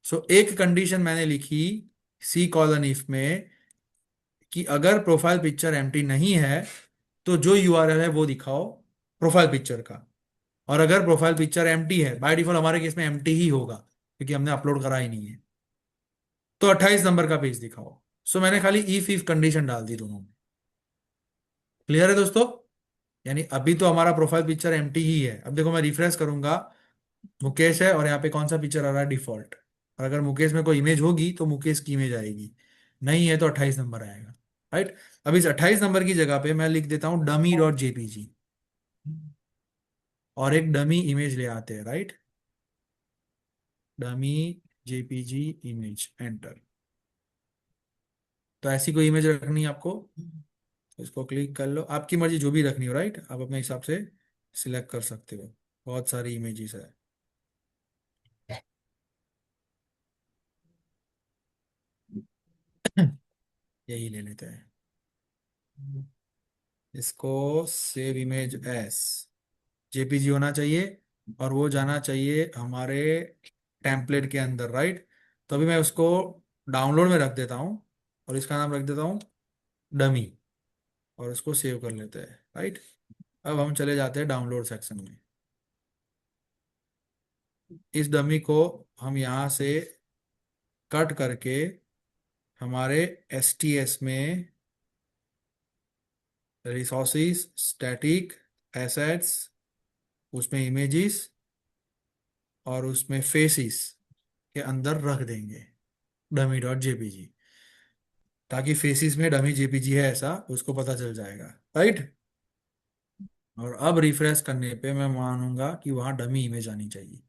सो एक कंडीशन मैंने लिखी C:, में, कि अगर प्रोफाइल पिक्चर एम्प्टी नहीं है तो जो URL है वो दिखाओ प्रोफाइल पिक्चर का। और अगर प्रोफाइल पिक्चर एम्प्टी है, बाय डिफॉल्ट हमारे केस में एम्प्टी ही होगा क्योंकि हमने अपलोड करा ही नहीं है, तो 28 नंबर का पेज दिखाओ। सो मैंने खाली इफ कंडीशन डाल दी दोनों में। क्लियर है दोस्तों? यानी अभी तो हमारा प्रोफाइल पिक्चर एम्प्टी ही है। अब देखो मैं रिफ्रेश करूंगा, मुकेश है, और यहाँ पे कौन सा पिक्चर आ रहा है? डिफॉल्ट। और अगर मुकेश में कोई इमेज होगी तो मुकेश की इमेज आएगी, नहीं है तो 28 नंबर आएगा, राइट। अब इस 28 नंबर की जगह पे मैं लिख देता हूँ dummy.jpg, और एक डमी इमेज ले आते हैं, right. Dummy JPG image, enter. तो ऐसी कोई इमेज रखनी है आपको, तो इसको क्लिक कर लो, आपकी मर्जी जो भी रखनी हो, राइट। आप अपने हिसाब से सिलेक्ट कर सकते हो, बहुत सारी इमेजेस है। यही ले लेते हैं, इसको सेव इमेज एस, JPG होना चाहिए, और वो जाना चाहिए हमारे टेम्पलेट के अंदर, राइट। तो अभी मैं उसको डाउनलोड में रख देता हूँ, और इसका नाम रख देता हूँ डमी, और उसको सेव कर लेते हैं, राइट। अब हम चले जाते हैं डाउनलोड सेक्शन में। इस डमी को हम यहाँ से कट करके हमारे STS में, रिसोर्सिस, स्टैटिक, एसेट्स, उसमें इमेजेस, और उसमें फेसिस के अंदर रख देंगे, dummy.jpg। ताकि फेसिस में डमी जेपीजी है ऐसा उसको पता चल जाएगा, राइट। और अब रिफ्रेश करने पे मैं मानूंगा कि वहां डमी इमेज आनी चाहिए।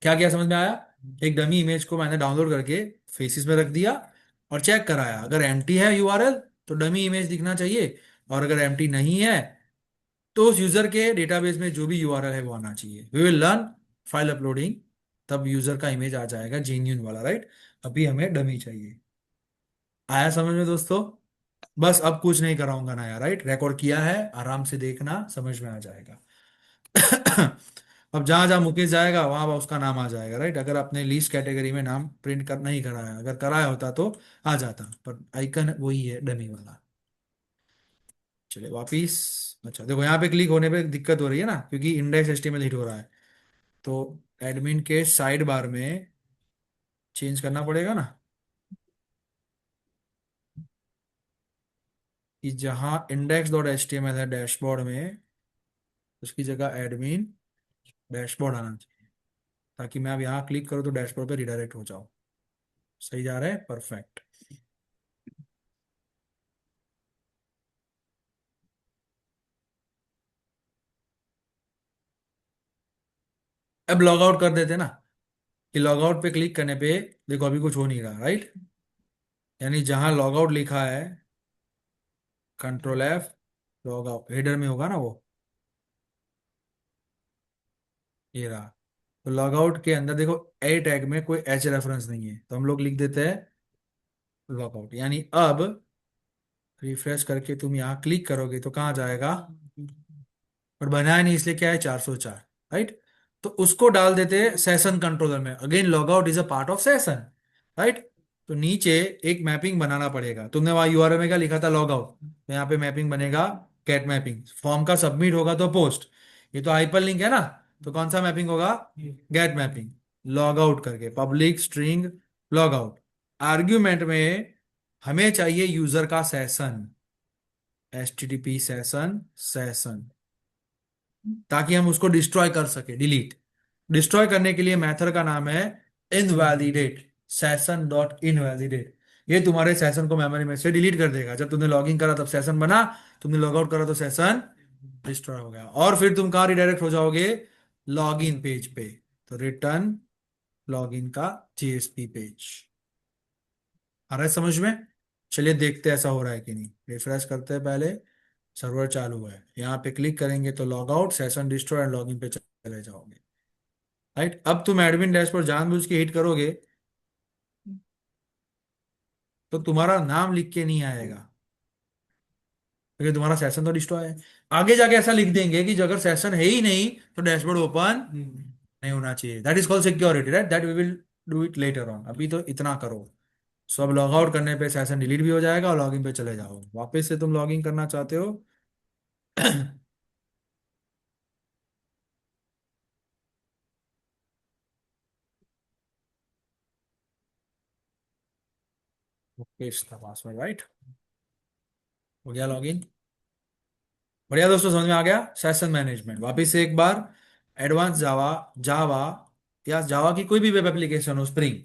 क्या क्या समझ में आया? एक डमी इमेज को मैंने डाउनलोड करके फेसिस में रख दिया और चेक कराया, अगर एम्प्टी है यूआरएल तो डमी इमेज दिखना चाहिए, और अगर एम्प्टी नहीं है तो उस यूजर के डेटाबेस में जो भी यूआरएल है वो आना चाहिए। We will learn file uploading, तब यूजर का इमेज आ जाएगा जेन्यून वाला, राइट। अभी हमें डमी चाहिए। आया समझ में दोस्तों? बस अब कुछ नहीं कराऊंगा ना यार, राइट, रिकॉर्ड किया है, आराम से देखना, समझ में आ जाएगा। अब जहां जहां मुकेश जाएगा वहां वहां उसका नाम आ जाएगा, राइट। अगर आपने लीस्ट कैटेगरी में नाम प्रिंट कर नहीं कराया, अगर कराया होता तो आ जाता, पर आइकन वही है डमी वाला। चलिए वापिस। अच्छा देखो, यहाँ पे क्लिक होने पे दिक्कत हो रही है ना, क्योंकि इंडेक्स एचटीएमएल हिट हो रहा है। तो एडमिन के साइड बार में चेंज करना पड़ेगा ना, कि जहाँ index dot H T M L है डैशबोर्ड में, उसकी जगह एडमिन डैशबोर्ड आना चाहिए, ताकि मैं अब यहाँ क्लिक करूँ तो डैशबोर्ड पे रिडायरेक्ट हो जाऊँ। सही जा रहा है, परफेक्ट। अब लॉग आउट कर देते ना, कि लॉग आउट पे क्लिक करने पे देखो अभी कुछ हो नहीं रहा, राइट। यानी जहां लॉग आउट लिखा है, control F, log out header में होगा ना वो, ये रहा। तो लॉग आउट के अंदर देखो ए टैग में कोई एच रेफरेंस नहीं है, तो हम लोग लिख देते हैं लॉग आउट। यानी अब रिफ्रेश करके तुम यहाँ क्लिक करोगे तो कहाँ जाएगा, पर बनाया नहीं इसलिए क्या है 404, राइट। तो उसको डाल देते हैं सेशन कंट्रोलर में, again log out is a part of session, right. तो नीचे एक मैपिंग बनाना पड़ेगा, तुमने वहां यूआरएल में क्या लिखा था, लॉग आउट, तो यहाँ पे मैपिंग बनेगा गेट मैपिंग, फॉर्म का सबमिट होगा तो पोस्ट, ये तो हाइपर लिंक है ना, तो कौन सा मैपिंग होगा, गेट मैपिंग। लॉग आउट करके public string log out, argument में हमें चाहिए यूजर का सेशन, HTTP सेशन सेशन, ताकि हम उसको डिस्ट्रॉय कर सके, डिलीट। डिस्ट्रॉय करने के लिए मेथड का नाम है इनवैलिडेट, सेशन डॉट इनवैलिडेट। ये तुम्हारे सेशन को मेमोरी में से डिलीट कर देगा। जब तुमने लॉगिन करा तब सेशन बना, तुमने लॉग आउट करा तो सेशन डिस्ट्रॉय हो गया, और फिर तुम कहाँ रिडायरेक्ट हो जाओगे, लॉगिन पेज पे। तो रिटर्न लॉगिन का JSP पेज। आ रहा है समझ में? चलिए देखते हैं ऐसा हो रहा है कि नहीं, रिफ्रेश करते हैं पहले। सर्वर चालू है, यहाँ पे क्लिक करेंगे तो log out, session destroy and login पे चले जाओगे, राइट। अब तुम एडमिन डैशबोर्ड जानबूझ के हिट करोगे तो तुम्हारा नाम लिख के नहीं आएगा, क्योंकि तुम्हारा सेशन तो डिस्ट्रॉय है। आगे जाके ऐसा लिख देंगे कि जो अगर सेशन है ही नहीं तो डैशबोर्ड ओपन नहीं होना चाहिए। That is called security, right, that we will do it later on, अभी तो इतना करो। सो अब लॉग आउट करने पे सेशन डिलीट भी हो जाएगा और लॉगिन पे चले जाओ, वापस से तुम लॉगिन करना चाहते हो। पेस्ट था पासवर्ड, राइट। हो गया लॉगिन। बढ़िया दोस्तों, समझ में आ गया। सेशन मैनेजमेंट वापिस से एक बार, एडवांस जावा, जावा या जावा की कोई भी वेब एप्लीकेशन हो, स्प्रिंग,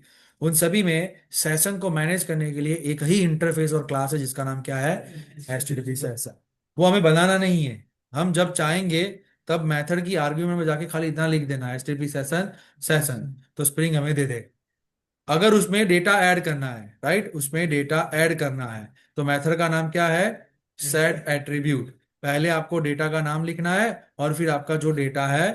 उन सभी में सेशन को मैनेज करने के लिए एक ही इंटरफेस और क्लास है जिसका नाम क्या है, HTTP सेशन। वो हमें बनाना नहीं है, हम जब चाहेंगे तब मेथड की आर्ग्यूमेंट में जाके खाली इतना लिख देना HTTP सेशन सेशन, तो स्प्रिंग हमें दे दे। अगर उसमें डेटा ऐड करना है, राइट, उसमें डेटा ऐड करना है, तो मेथड का नाम क्या है, सेट एट्रीब्यूट। पहले आपको डेटा का नाम लिखना है और फिर आपका जो डेटा है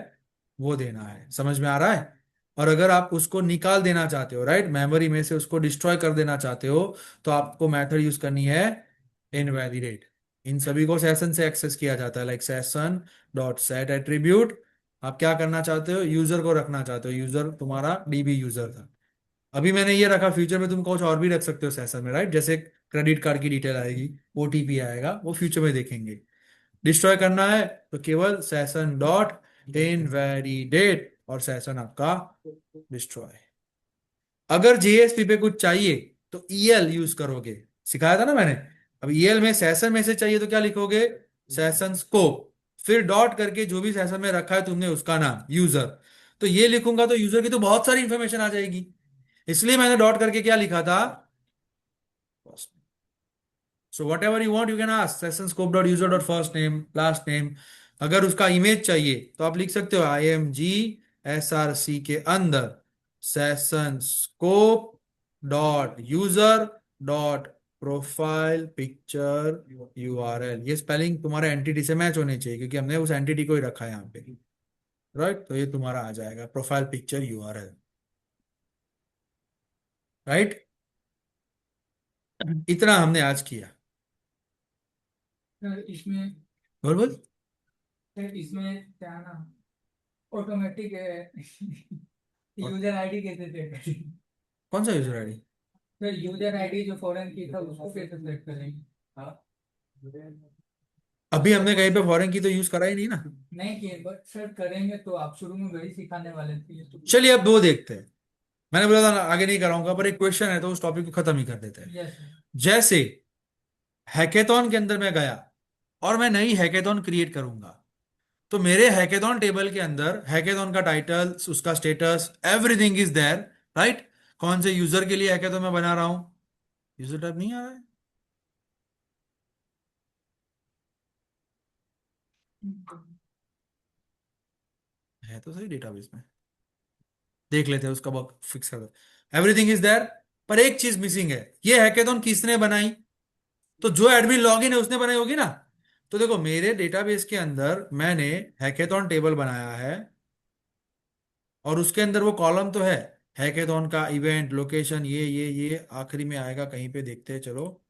वो देना है, समझ में आ रहा है। और अगर आप उसको निकाल देना चाहते हो, राइट, मेमोरी में से उसको डिस्ट्रॉय कर देना चाहते हो, तो आपको मेथड यूज करनी है इनवैलिडेट। इन सभी को सेशन से एक्सेस किया जाता है, like session dot set attribute. आप क्या करना चाहते हो, यूजर को रखना चाहते हो, यूजर तुम्हारा DB यूजर था, अभी मैंने ये रखा, फ्यूचर में तुम कुछ और भी रख सकते हो सेशन में, राइट, जैसे क्रेडिट कार्ड की डिटेल आएगी, OTP आएगा, वो फ्यूचर में देखेंगे। डिस्ट्रॉय करना है तो केवल सेशन डॉट इनवैलिडेट और सेशन आपका डिस्ट्रॉय। अगर JSP पे कुछ चाहिए तो EL यूज करोगे, सिखाया था ना मैंने। अब EL में सेशन में से चाहिए तो क्या लिखोगे, सेशन स्कोप, फिर डॉट करके जो भी सेशन में रखा है तुमने उसका नाम यूजर। तो ये लिखूंगा तो यूजर की तो बहुत सारी इंफॉर्मेशन आ जाएगी, इसलिए मैंने डॉट करके क्या लिखा था, first name. So whatever you want you can ask session scope dot user dot first name last name. अगर उसका इमेज चाहिए तो आप लिख सकते हो IMG SRC के अंदर session scope dot user dot profile picture URL। ये स्पेलिंग तुम्हारे एंटिटी से मैच होने चाहिए क्योंकि हमने उस एंटिटी को ही रखा है यहाँ पे, राइट। तो ये तुम्हारा आ जाएगा प्रोफाइल पिक्चर URL, राइट। इतना हमने आज किया। सर इसमें बोल बोल। सर इसमें क्या है ना, ऑटोमेटिक यूजर आईडी कैसे सेट करें? कौन सा user ID? Sir user ID जो फॉरेन की था उसको कैसे सेट करेंगे? हाँ, अभी हमने कहीं पे फॉरेन की तो यूज करा ही नहीं ना। नहीं किए, बट सर करेंगे तो आप शुरू में वही सिखाने वाले थे तो। चलिए अब दो देखते हैं। मैंने बोला था ना आगे नहीं कराऊंगा, पर एक क्वेश्चन है तो उस टॉपिक को खत्म ही कर देते हैं। यस जैसे हैकेथॉन के अंदर मैं गया और मैं नई हैकेथॉन क्रिएट करूंगा, तो मेरे हैकेथॉन टेबल के अंदर हैकेथॉन का टाइटल, उसका status, everything is there, right. कौन से यूजर के लिए हैकेथॉन मैं बना रहा हूं, यूजर टाइप नहीं आ रहा है तो सही डेटाबेस में, देख लेते हैं उसका बग फिक्स कर दो। एवरीथिंग इज देयर, पर एक चीज मिसिंग है, ये हैकेथॉन किसने बनाई? तो जो एडमिन लॉगिन है उसने बनाई होगी ना। तो देखो मेरे डेटाबेस के अंदर मैंने हैकेथॉन टेबल बनाया है और उसके अंदर वो कॉलम तो है हैकेथॉन का, इवेंट, लोकेशन, ये आखिरी में आएगा कहीं पे, देखते हैं चलो।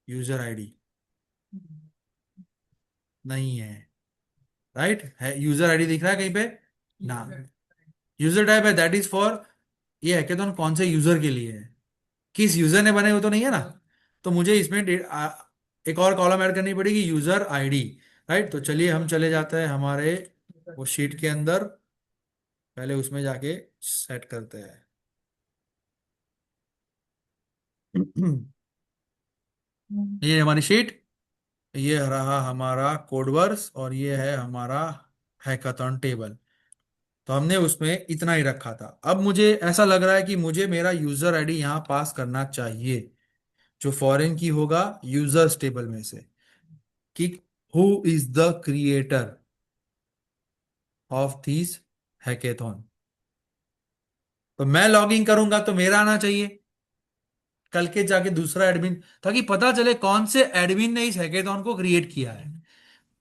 यूजर आईडी नहीं है, राइट है। यूजर आईडी दिख रहा है कहीं पे ना। यूजर टाइप है, दैट इज फॉर, ये हैकेथॉन कौन से यूजर के लिए है, किस यूजर ने बनाई, वो तो नहीं है ना। तो मुझे इसमें एक और कॉलम ऐड करनी पड़ेगी, यूजर आईडी, राइट। तो चलिए हम चले जाते हैं हमारे वो शीट के अंदर, पहले उसमें जाके सेट करते हैं। ये हमारी शीट, ये रहा हमारा कोडवर्स और ये है हमारा हैकाथॉन टेबल। तो हमने उसमें इतना ही रखा था। अब मुझे ऐसा लग रहा है कि मुझे मेरा यूजर आईडी यहाँ पास करना चाहिए, जो फॉरेन की होगा यूजर्स टेबल में से, कि who is the creator of this hackathon. तो मैं लॉगिन करूंगा तो मेरा आना चाहिए, कल के जाके दूसरा एडमिन, ताकि पता चले कौन से एडमिन ने इस हैकेथॉन को क्रिएट किया है।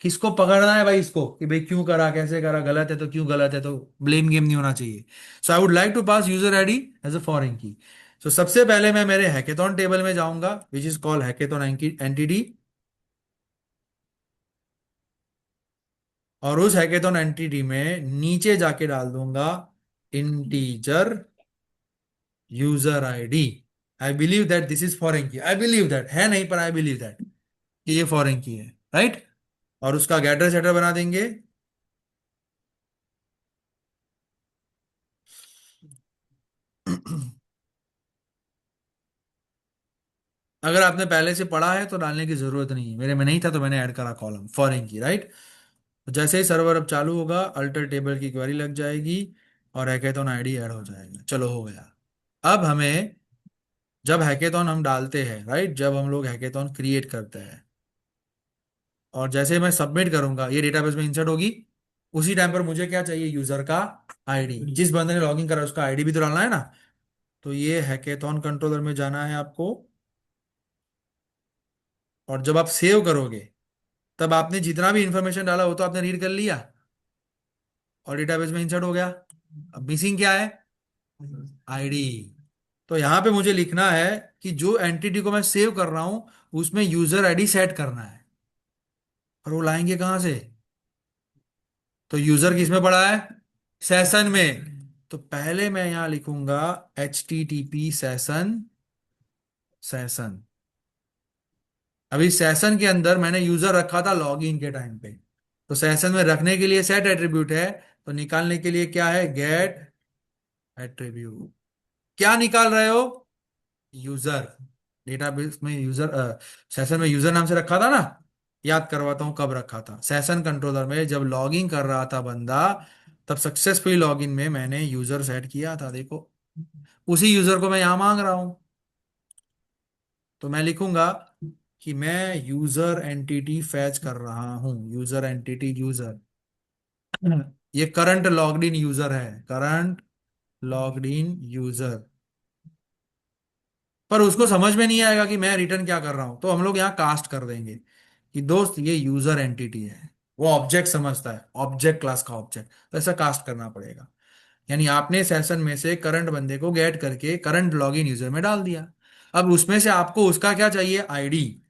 किसको पकड़ना है भाई इसको, कि भाई क्यों करा, कैसे करा, गलत है तो क्यों गलत है, तो ब्लेम गेम नहीं होना चाहिए। So I would like to pass user ID as a foreign key. So सबसे पहले मैं मेरे हैकेथॉन टेबल में जाऊंगा which is called hackathon entity, और उस हैकेथॉन एंटिटी में नीचे जाके डाल दूंगा integer user ID. I believe that this is foreign की, आई बिलीव दैट है नहीं, पर आई बिलीव दैट कि ये फॉरेन की है, राइट। और उसका गेटर सेटर बना देंगे। अगर आपने पहले से पढ़ा है तो डालने की जरूरत नहीं है, मेरे में नहीं था तो मैंने ऐड करा कॉलम फॉरेन की, राइट। तो जैसे ही सर्वर अब चालू होगा अल्टर टेबल की क्वेरी लग जाएगी और हैकेथॉन आईडी ऐड हो जाएगा। चलो हो गया। अब हमें, जब हैकेथॉन हम डालते हैं, राइट, जब हम लोग हैकेथॉन क्रिएट करते हैं और जैसे मैं सबमिट करूंगा ये डेटाबेस में इंसर्ट होगी, उसी टाइम पर मुझे क्या चाहिए, यूजर का आईडी। जिस बंदे ने लॉगिन करा उसका आईडी भी तो डालना है ना। तो ये हैकेथॉन कंट्रोलर में जाना है आपको, और जब आप सेव करोगे तब आपने जितना भी इंफॉर्मेशन डाला वो तो आपने रीड कर लिया और डेटाबेस में इंसर्ट हो गया। अब मिसिंग क्या है, आईडी। तो यहां पे मुझे लिखना है कि जो एंटिटी को मैं सेव कर रहा हूं उसमें यूजर आईडी सेट करना है, और वो लाएंगे कहां से? तो यूजर किस में पड़ा है, सेशन में। तो पहले मैं यहां लिखूंगा HTTP सेशन, सेशन। अभी सेशन के अंदर मैंने यूजर रखा था लॉगिन के टाइम पे, तो सेशन में रखने के लिए सेट एट्रीब्यूट है, तो निकालने के लिए क्या है, गेट एट्रीब्यूट। क्या निकाल रहे हो, यूजर। डेटाबेस में यूजर, सेशन में यूजर नाम से रखा था ना। याद करवाता हूं कब रखा था, सेशन कंट्रोलर में जब लॉगिन कर रहा था बंदा, तब सक्सेसफुल लॉगिन में मैंने यूजर सेट किया था, देखो। उसी यूजर को मैं यहां मांग रहा हूं। तो मैं लिखूंगा कि मैं यूजर एंटिटी फैच कर रहा हूं, यूजर एंटिटी यूजर। ये करंट लॉग्ड इन यूजर है, करंट लॉग्ड इन यूजर। पर उसको समझ में नहीं आएगा कि मैं रिटर्न क्या कर रहा हूं, तो हम लोग यहाँ कास्ट कर देंगे कि दोस्त ये यूजर एंटिटी है। वो ऑब्जेक्ट समझता है, ऑब्जेक्ट क्लास का ऑब्जेक्ट, तो ऐसा कास्ट करना पड़ेगा। यानी आपने सेशन में से करंट बंदे को गेट करके करंट लॉगिन यूजर में डाल दिया। अब उसमें से आपको उसका क्या चाहिए, आईडी।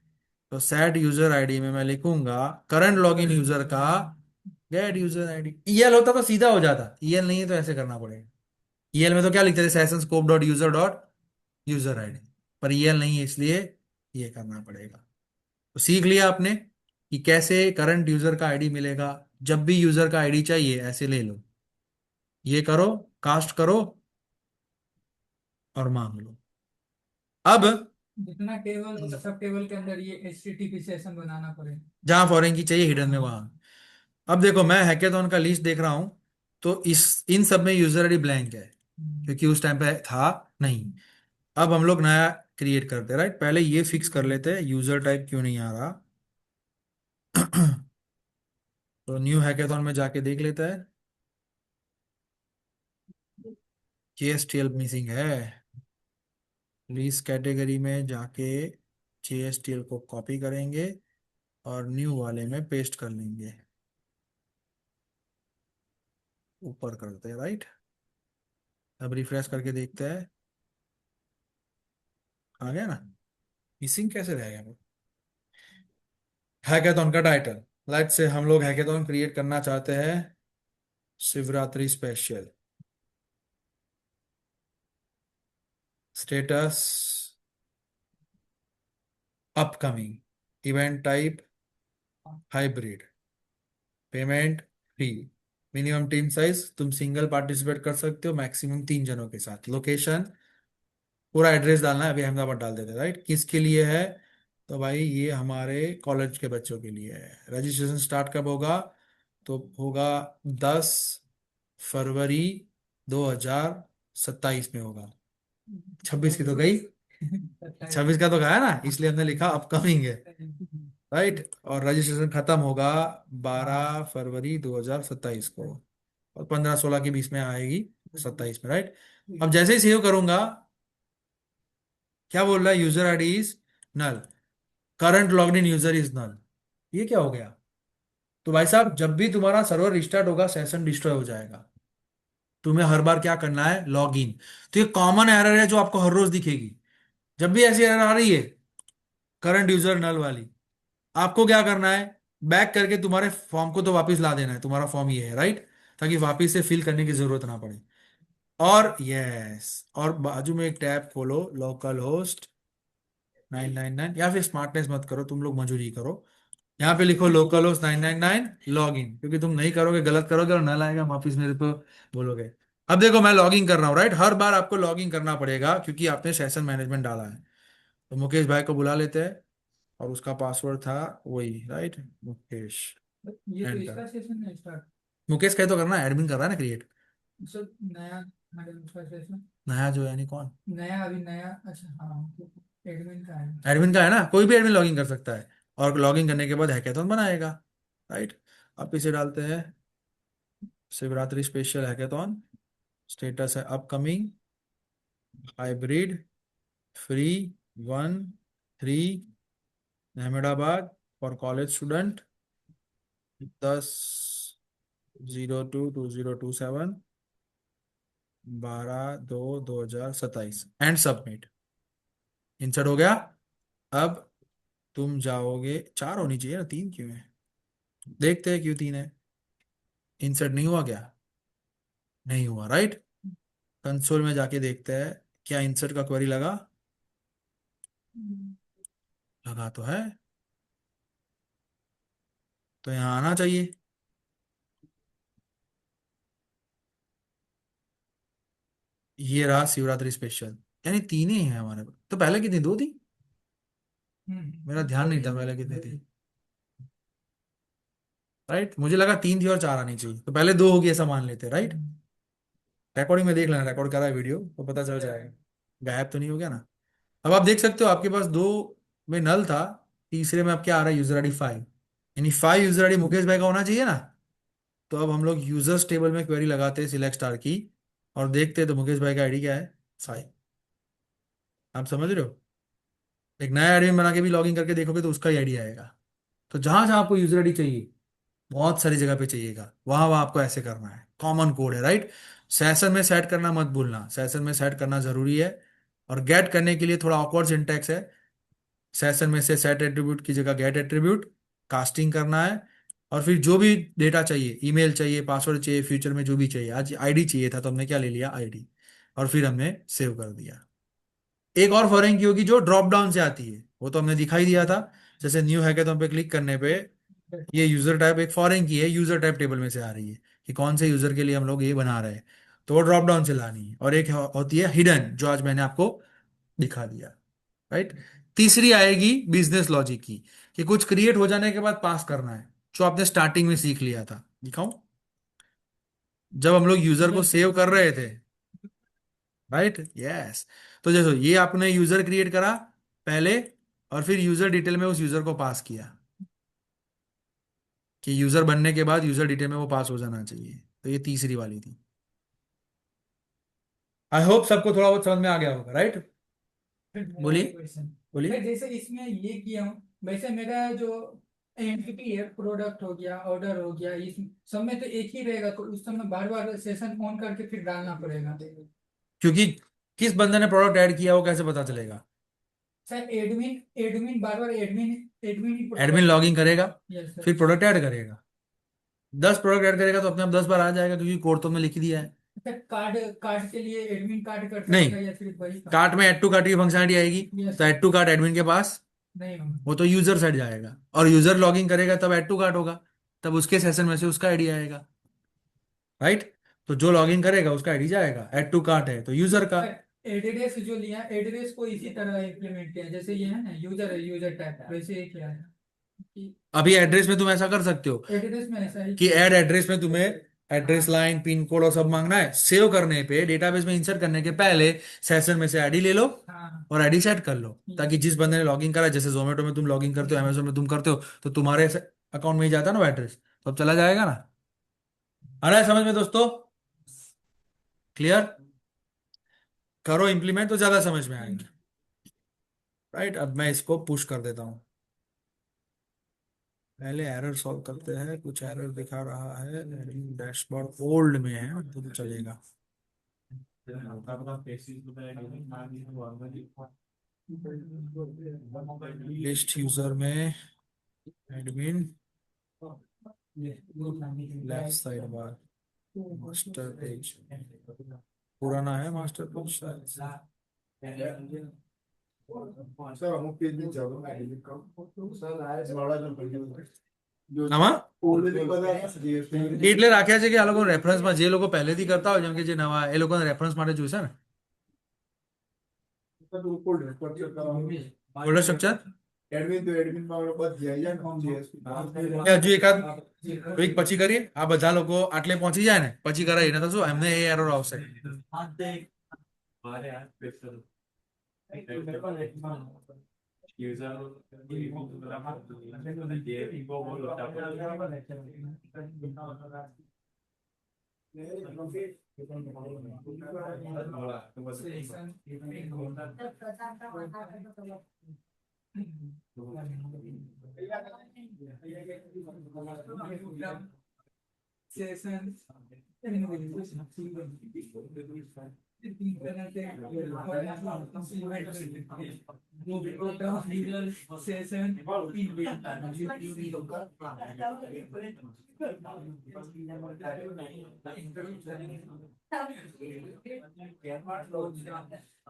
तो सेट यूजर आईडी में मैं लिखूंगा करंट लॉगिन यूजर का गेट यूजर आईडी। ईएल होता तो सीधा हो जाता, ईएल नहीं है तो ऐसे करना पड़ेगा। ईएल में तो क्या लिखते थे, session scope dot user dot user ID. पर ईएल नहीं है, इसलिए ये करना पड़ेगा। तो सीख लिया आपने कि कैसे करंट यूजर का आईडी मिलेगा। जब भी यूजर का आईडी चाहिए ऐसे ले लो, ये करो, कास्ट करो और मांग लो। अब जितना टेबल सब टेबल के अंदर ये HTTP सेशन बनाना पड़ेगा। जहां फॉरेन की चाहिए हिडन में हाँ। वहां। अब देखो मैं हैकेथॉन का लिस्ट देख रहा हूं, तो इस इन सब में यूजर आईडी ब्लैंक है, क्योंकि उस टाइम पे था नहीं। अब हम लोग नया क्रिएट करते हैं, राइट। पहले ये फिक्स कर लेते हैं यूजर टाइप क्यों नहीं आ रहा। तो न्यू हैकेथॉन में जाके देख लेता है, JSTL मिसिंग है। लिस्ट कैटेगरी में जाके JSTL को कॉपी करेंगे और न्यू वाले में पेस्ट कर लेंगे, ऊपर करते हैं, राइट। अब रिफ्रेश करके देखते हैं, आ गया ना। मिसिंग कैसे रहेगा वो। हैकेथॉन का टाइटल, लाइट से हम लोग हैकेथॉन क्रिएट करना चाहते हैं, Shivratri special. Status upcoming, event type hybrid, payment free, minimum team size तुम सिंगल पार्टिसिपेट कर सकते हो, मैक्सिमम 3 जनों के साथ। लोकेशन पूरा एड्रेस डालना है, अभी अहमदाबाद डाल देते हैं, राइट। किसके लिए है, तो भाई ये हमारे कॉलेज के बच्चों के लिए है। रजिस्ट्रेशन स्टार्ट कब होगा, तो होगा 10 फरवरी 2027 में होगा। 26 की तो गई, 26 का तो गया ना, इसलिए हमने लिखा अपकमिंग है, राइट। और रजिस्ट्रेशन खत्म होगा 12 फरवरी 2027 को, और 15-16 के बीच में आएगी 27 में, राइट। अब जैसे ही सेव करूंगा, क्या बोल रहा है, user ID is null, current logged in user is null. ये क्या हो गया। तो भाई साहब जब भी तुम्हारा सर्वर रिस्टार्ट होगा सेशन डिस्ट्रॉय हो जाएगा। तुम्हें हर बार क्या करना है, लॉग इन। तो ये कॉमन एरर है जो आपको हर रोज दिखेगी। जब भी ऐसी एरर आ रही है करंट यूजर नल वाली, आपको क्या करना है, बैक करके तुम्हारे फॉर्म को तो वापस ला देना है। तुम्हारा फॉर्म ये है, राइट, ताकि वापस से फिल करने की जरूरत ना पड़े। और यस, और बाजू में एक टैब खोलो, लोकल होस्ट 999, या फिर स्मार्टनेस मत करो, तुम लोग मजूरी करो। यहाँ पे लिखो लोकल होस्ट 999 लॉग इन, क्योंकि तुम नहीं करोगे, गलत करोगे और नल आएगा वापिस मेरे को बोलोगे। अब देखो मैं लॉग इन कर रहा हूँ, राइट। हर बार आपको लॉग इन करना पड़ेगा क्योंकि आपने सेशन मैनेजमेंट डाला है। तो मुकेश भाई को बुला लेते हैं, और उसका पासवर्ड था वही, राइट, मुकेश। ये तो एंटर। इसका सेशन है स्टार्ट। मुकेश का ही तो करना है, एडमिन कर रहा है ना क्रिएट। सर नया, मैडम इसका सेशन नया जो है, यानी कौन। नया, अभी नया, अच्छा हाँ, एडमिन का है। एडमिन का है ना, कोई भी एडमिन लॉगिन कर सकता है, और लॉगिन करने के बाद हैकेथॉन बनाएगा, राइट। अब इसे डालते हैं, शिवरात्रि स्पेशल हैकेथॉन, स्टेटस है upcoming, hybrid, free, 1 3, Ahmedabad, for college student, 10/02/2027, 12/2/2027, and submit. Insert हो गया। अब तुम जाओगे, 4 होनी चाहिए ना, 3 क्यों है, देखते हैं क्यों 3 है। इंसर्ट नहीं हुआ क्या, नहीं हुआ, राइट। कंसोल में जाके देखते हैं क्या इंसर्ट का क्वेरी लगा, लगा तो है, तो यहाँ आना चाहिए। ये रहा शिवरात्रि स्पेशल, यानी 3 ही है हमारे पास। तो पहले कितनी, 2 थी, मेरा ध्यान नहीं था पहले कितनी थी, राइट। मुझे लगा 3 थी और 4 आनी चाहिए, तो पहले 2 होगी ऐसा मान लेते, राइट। रिकॉर्डिंग में देख लेना, रिकॉर्ड कर रहा है वीडियो, तो पता चल जाएगा, गायब तो नहीं हो गया ना। अब आप देख सकते हो आपके पास दो में नल था, तीसरे में अब क्या आ रहा है, यूजर आईडी 5, यानी 5 यूजर आईडी मुकेश भाई का होना चाहिए ना। तो अब हम लोग यूजर्स टेबल में क्वेरी लगाते हैं सिलेक्ट स्टार की, और देखते हैं तो मुकेश भाई का आईडी क्या है, 5। आप समझ रहे हो? एक नया एडमिन बना के भी लॉगिन करके देखोगे तो उसका ही आईडी आएगा। तो जहां जहां आपको यूजर आईडी चाहिए, बहुत सारी जगह पे चाहिएगा, वहां वहां आपको ऐसे करना है, कॉमन कोड है, राइट। सेशन में सेट करना मत भूलना, सेशन में सेट करना जरूरी है। और गेट करने के लिए थोड़ा ऑकवर्ड सिंटैक्स है, सेशन में से सेट एट्रीब्यूट की जगह गेट एट्रीब्यूट, कास्टिंग करना है। और फिर जो भी डेटा चाहिए, ईमेल चाहिए, पासवर्ड चाहिए, फ्यूचर में जो भी चाहिए, आज आईडी चाहिए था तो हमने क्या ले लिया, आईडी, और फिर हमने सेव कर दिया। एक और फॉरेन की होगी जो ड्रॉप डाउन से आती है, वो तो हमने दिखाई दिया था। जैसे न्यू हैकेथॉन पे क्लिक करने पे ये यूजर टाइप एक फॉरेन की है, यूजर टाइप टेबल में से आ रही है कि कौन से यूजर के लिए हम लोग ये बना रहे हैं, तो वो ड्रॉप डाउन से लानी है। और एक होती है हिडन, जो आज मैंने आपको दिखा दिया, राइट। तीसरी आएगी बिजनेस लॉजिक की, कि कुछ क्रिएट हो जाने के बाद पास करना है, जो आपने स्टार्टिंग में सीख लिया था। दिखाऊं? जब हम लोग यूजर को सेव कर रहे थे, राइट, यस। तो जैसे ये आपने यूजर क्रिएट करा पहले, और फिर यूजर डिटेल में उस यूजर को पास किया, कि यूजर बनने के बाद यूजर डिटेल में वो पास हो जाना चाहिए। तो ये तीसरी वाली थी। आई होप सबको थोड़ा बहुत समझ में आ गया होगा, राइट। मेरा बोलिए, एक क्वेश्चन, बोलिए। मैं जैसे इसमें ये किया हूँ, वैसे मेरा जो एंटिटी है, प्रोडक्ट हो गया, ऑर्डर हो गया, इस सब में तो एक ही रहेगा, तो उस समय बार बार सेशन ऑन करके फिर डालना पड़ेगा। क्योंकि किस बंदे ने प्रोडक्ट ऐड किया वो कैसे पता चलेगा? सर एडमिन एडमिन बार बार एडमिन एडमिन ही एडमिन प्रोडक्ट। लॉगिन करेगा, यस सर। फिर प्रोडक्ट ऐड करेगा। 10 प्रोडक्ट ऐड करेगा तो अपने आप 10 बार आ जाएगा, क्योंकि कोड तो हमने लिख ही दिया है। सर कार्ड कार्ड के लिए एडमिन कार्ड कर नहीं, सकेगा या फिर वही कार्ड? कार्ट में ऐड टू कार्ट की फंक्शनलिटी आएगी, यस तो sir. Add to cart admin के पास, नहीं होगा। वो तो यूजर साइड जाएगा, और यूजर लॉगिन करेगा तब ऐड टू कार्ट होगा, तब उसके सेशन में से उसका आईडी आएगा, राइट। तो जो लॉगिन करेगा उसका आईडी जाएगा, ऐड टू कार्ट है तो यूजर का। एड्रेस जो लिया, एड्रेस को इसी तरह इम्प्लीमेंट किया, जैसे ये है ना यूजर है, यूजर टाइप वैसे ही किया है कि अभी एड्रेस में तुम ऐसा कर सकते हो एड्रेस में ऐसा ही कि किया ऐड है। एड्रेस में तुम्हें एड्रेस हाँ। लाइन, पिन कोड और सब मांगना है, सेव करने पे डेटाबेस में इंसर्ट करने के पहले सेशन में से आईडी ले लो हाँ। और आईडी सेट कर लो, ताकि यस। जिस बंदे ने लॉगिन करा, जैसे जोमेटो में तुम लॉगिन करते हो, अमेजोन में तुम करते हो, तो तुम्हारे अकाउंट में ही जाता है ना वो एड्रेस, तो अब चला जाएगा ना। आ रहा है समझ में दोस्तों? क्लियर? करो इंप्लीमेंट तो ज्यादा समझ में आएगा, राइट। अब मैं इसको पुश कर देता हूँ। पहले एरर सॉल्व करते हैं, कुछ एरर दिखा रहा है, डैशबोर्ड ओल्ड में है तो चलेगा। लिस्ट यूजर में admin, left side bar, master page, पुराना है मास्टर पेज शायद। Sir, I'm okay with Java. Sir, I am not a computer. આમાં Already पता है GST એટલે રાખ્યા છે કે આ લોકો રેફરન્સમાં જે લોકો પહેલેથી કરતા હોય, જેમ કે જે નવા, એ લોકોને રેફરન્સ માટે જોઈશે ને तो कोड स्ट्रक्चर कराऊंगी ફોલ્ડર સ્ટ્રક્ચર। एडमिन में આપણે બસ જઈએ ને हम GST હજુ એકાદ વીક પછી કરીએ, આ બધા લોકો આટલે પહોંચી જાય ને પછી કરાય ને, તો શું એમને એ એરર આવશે। Session session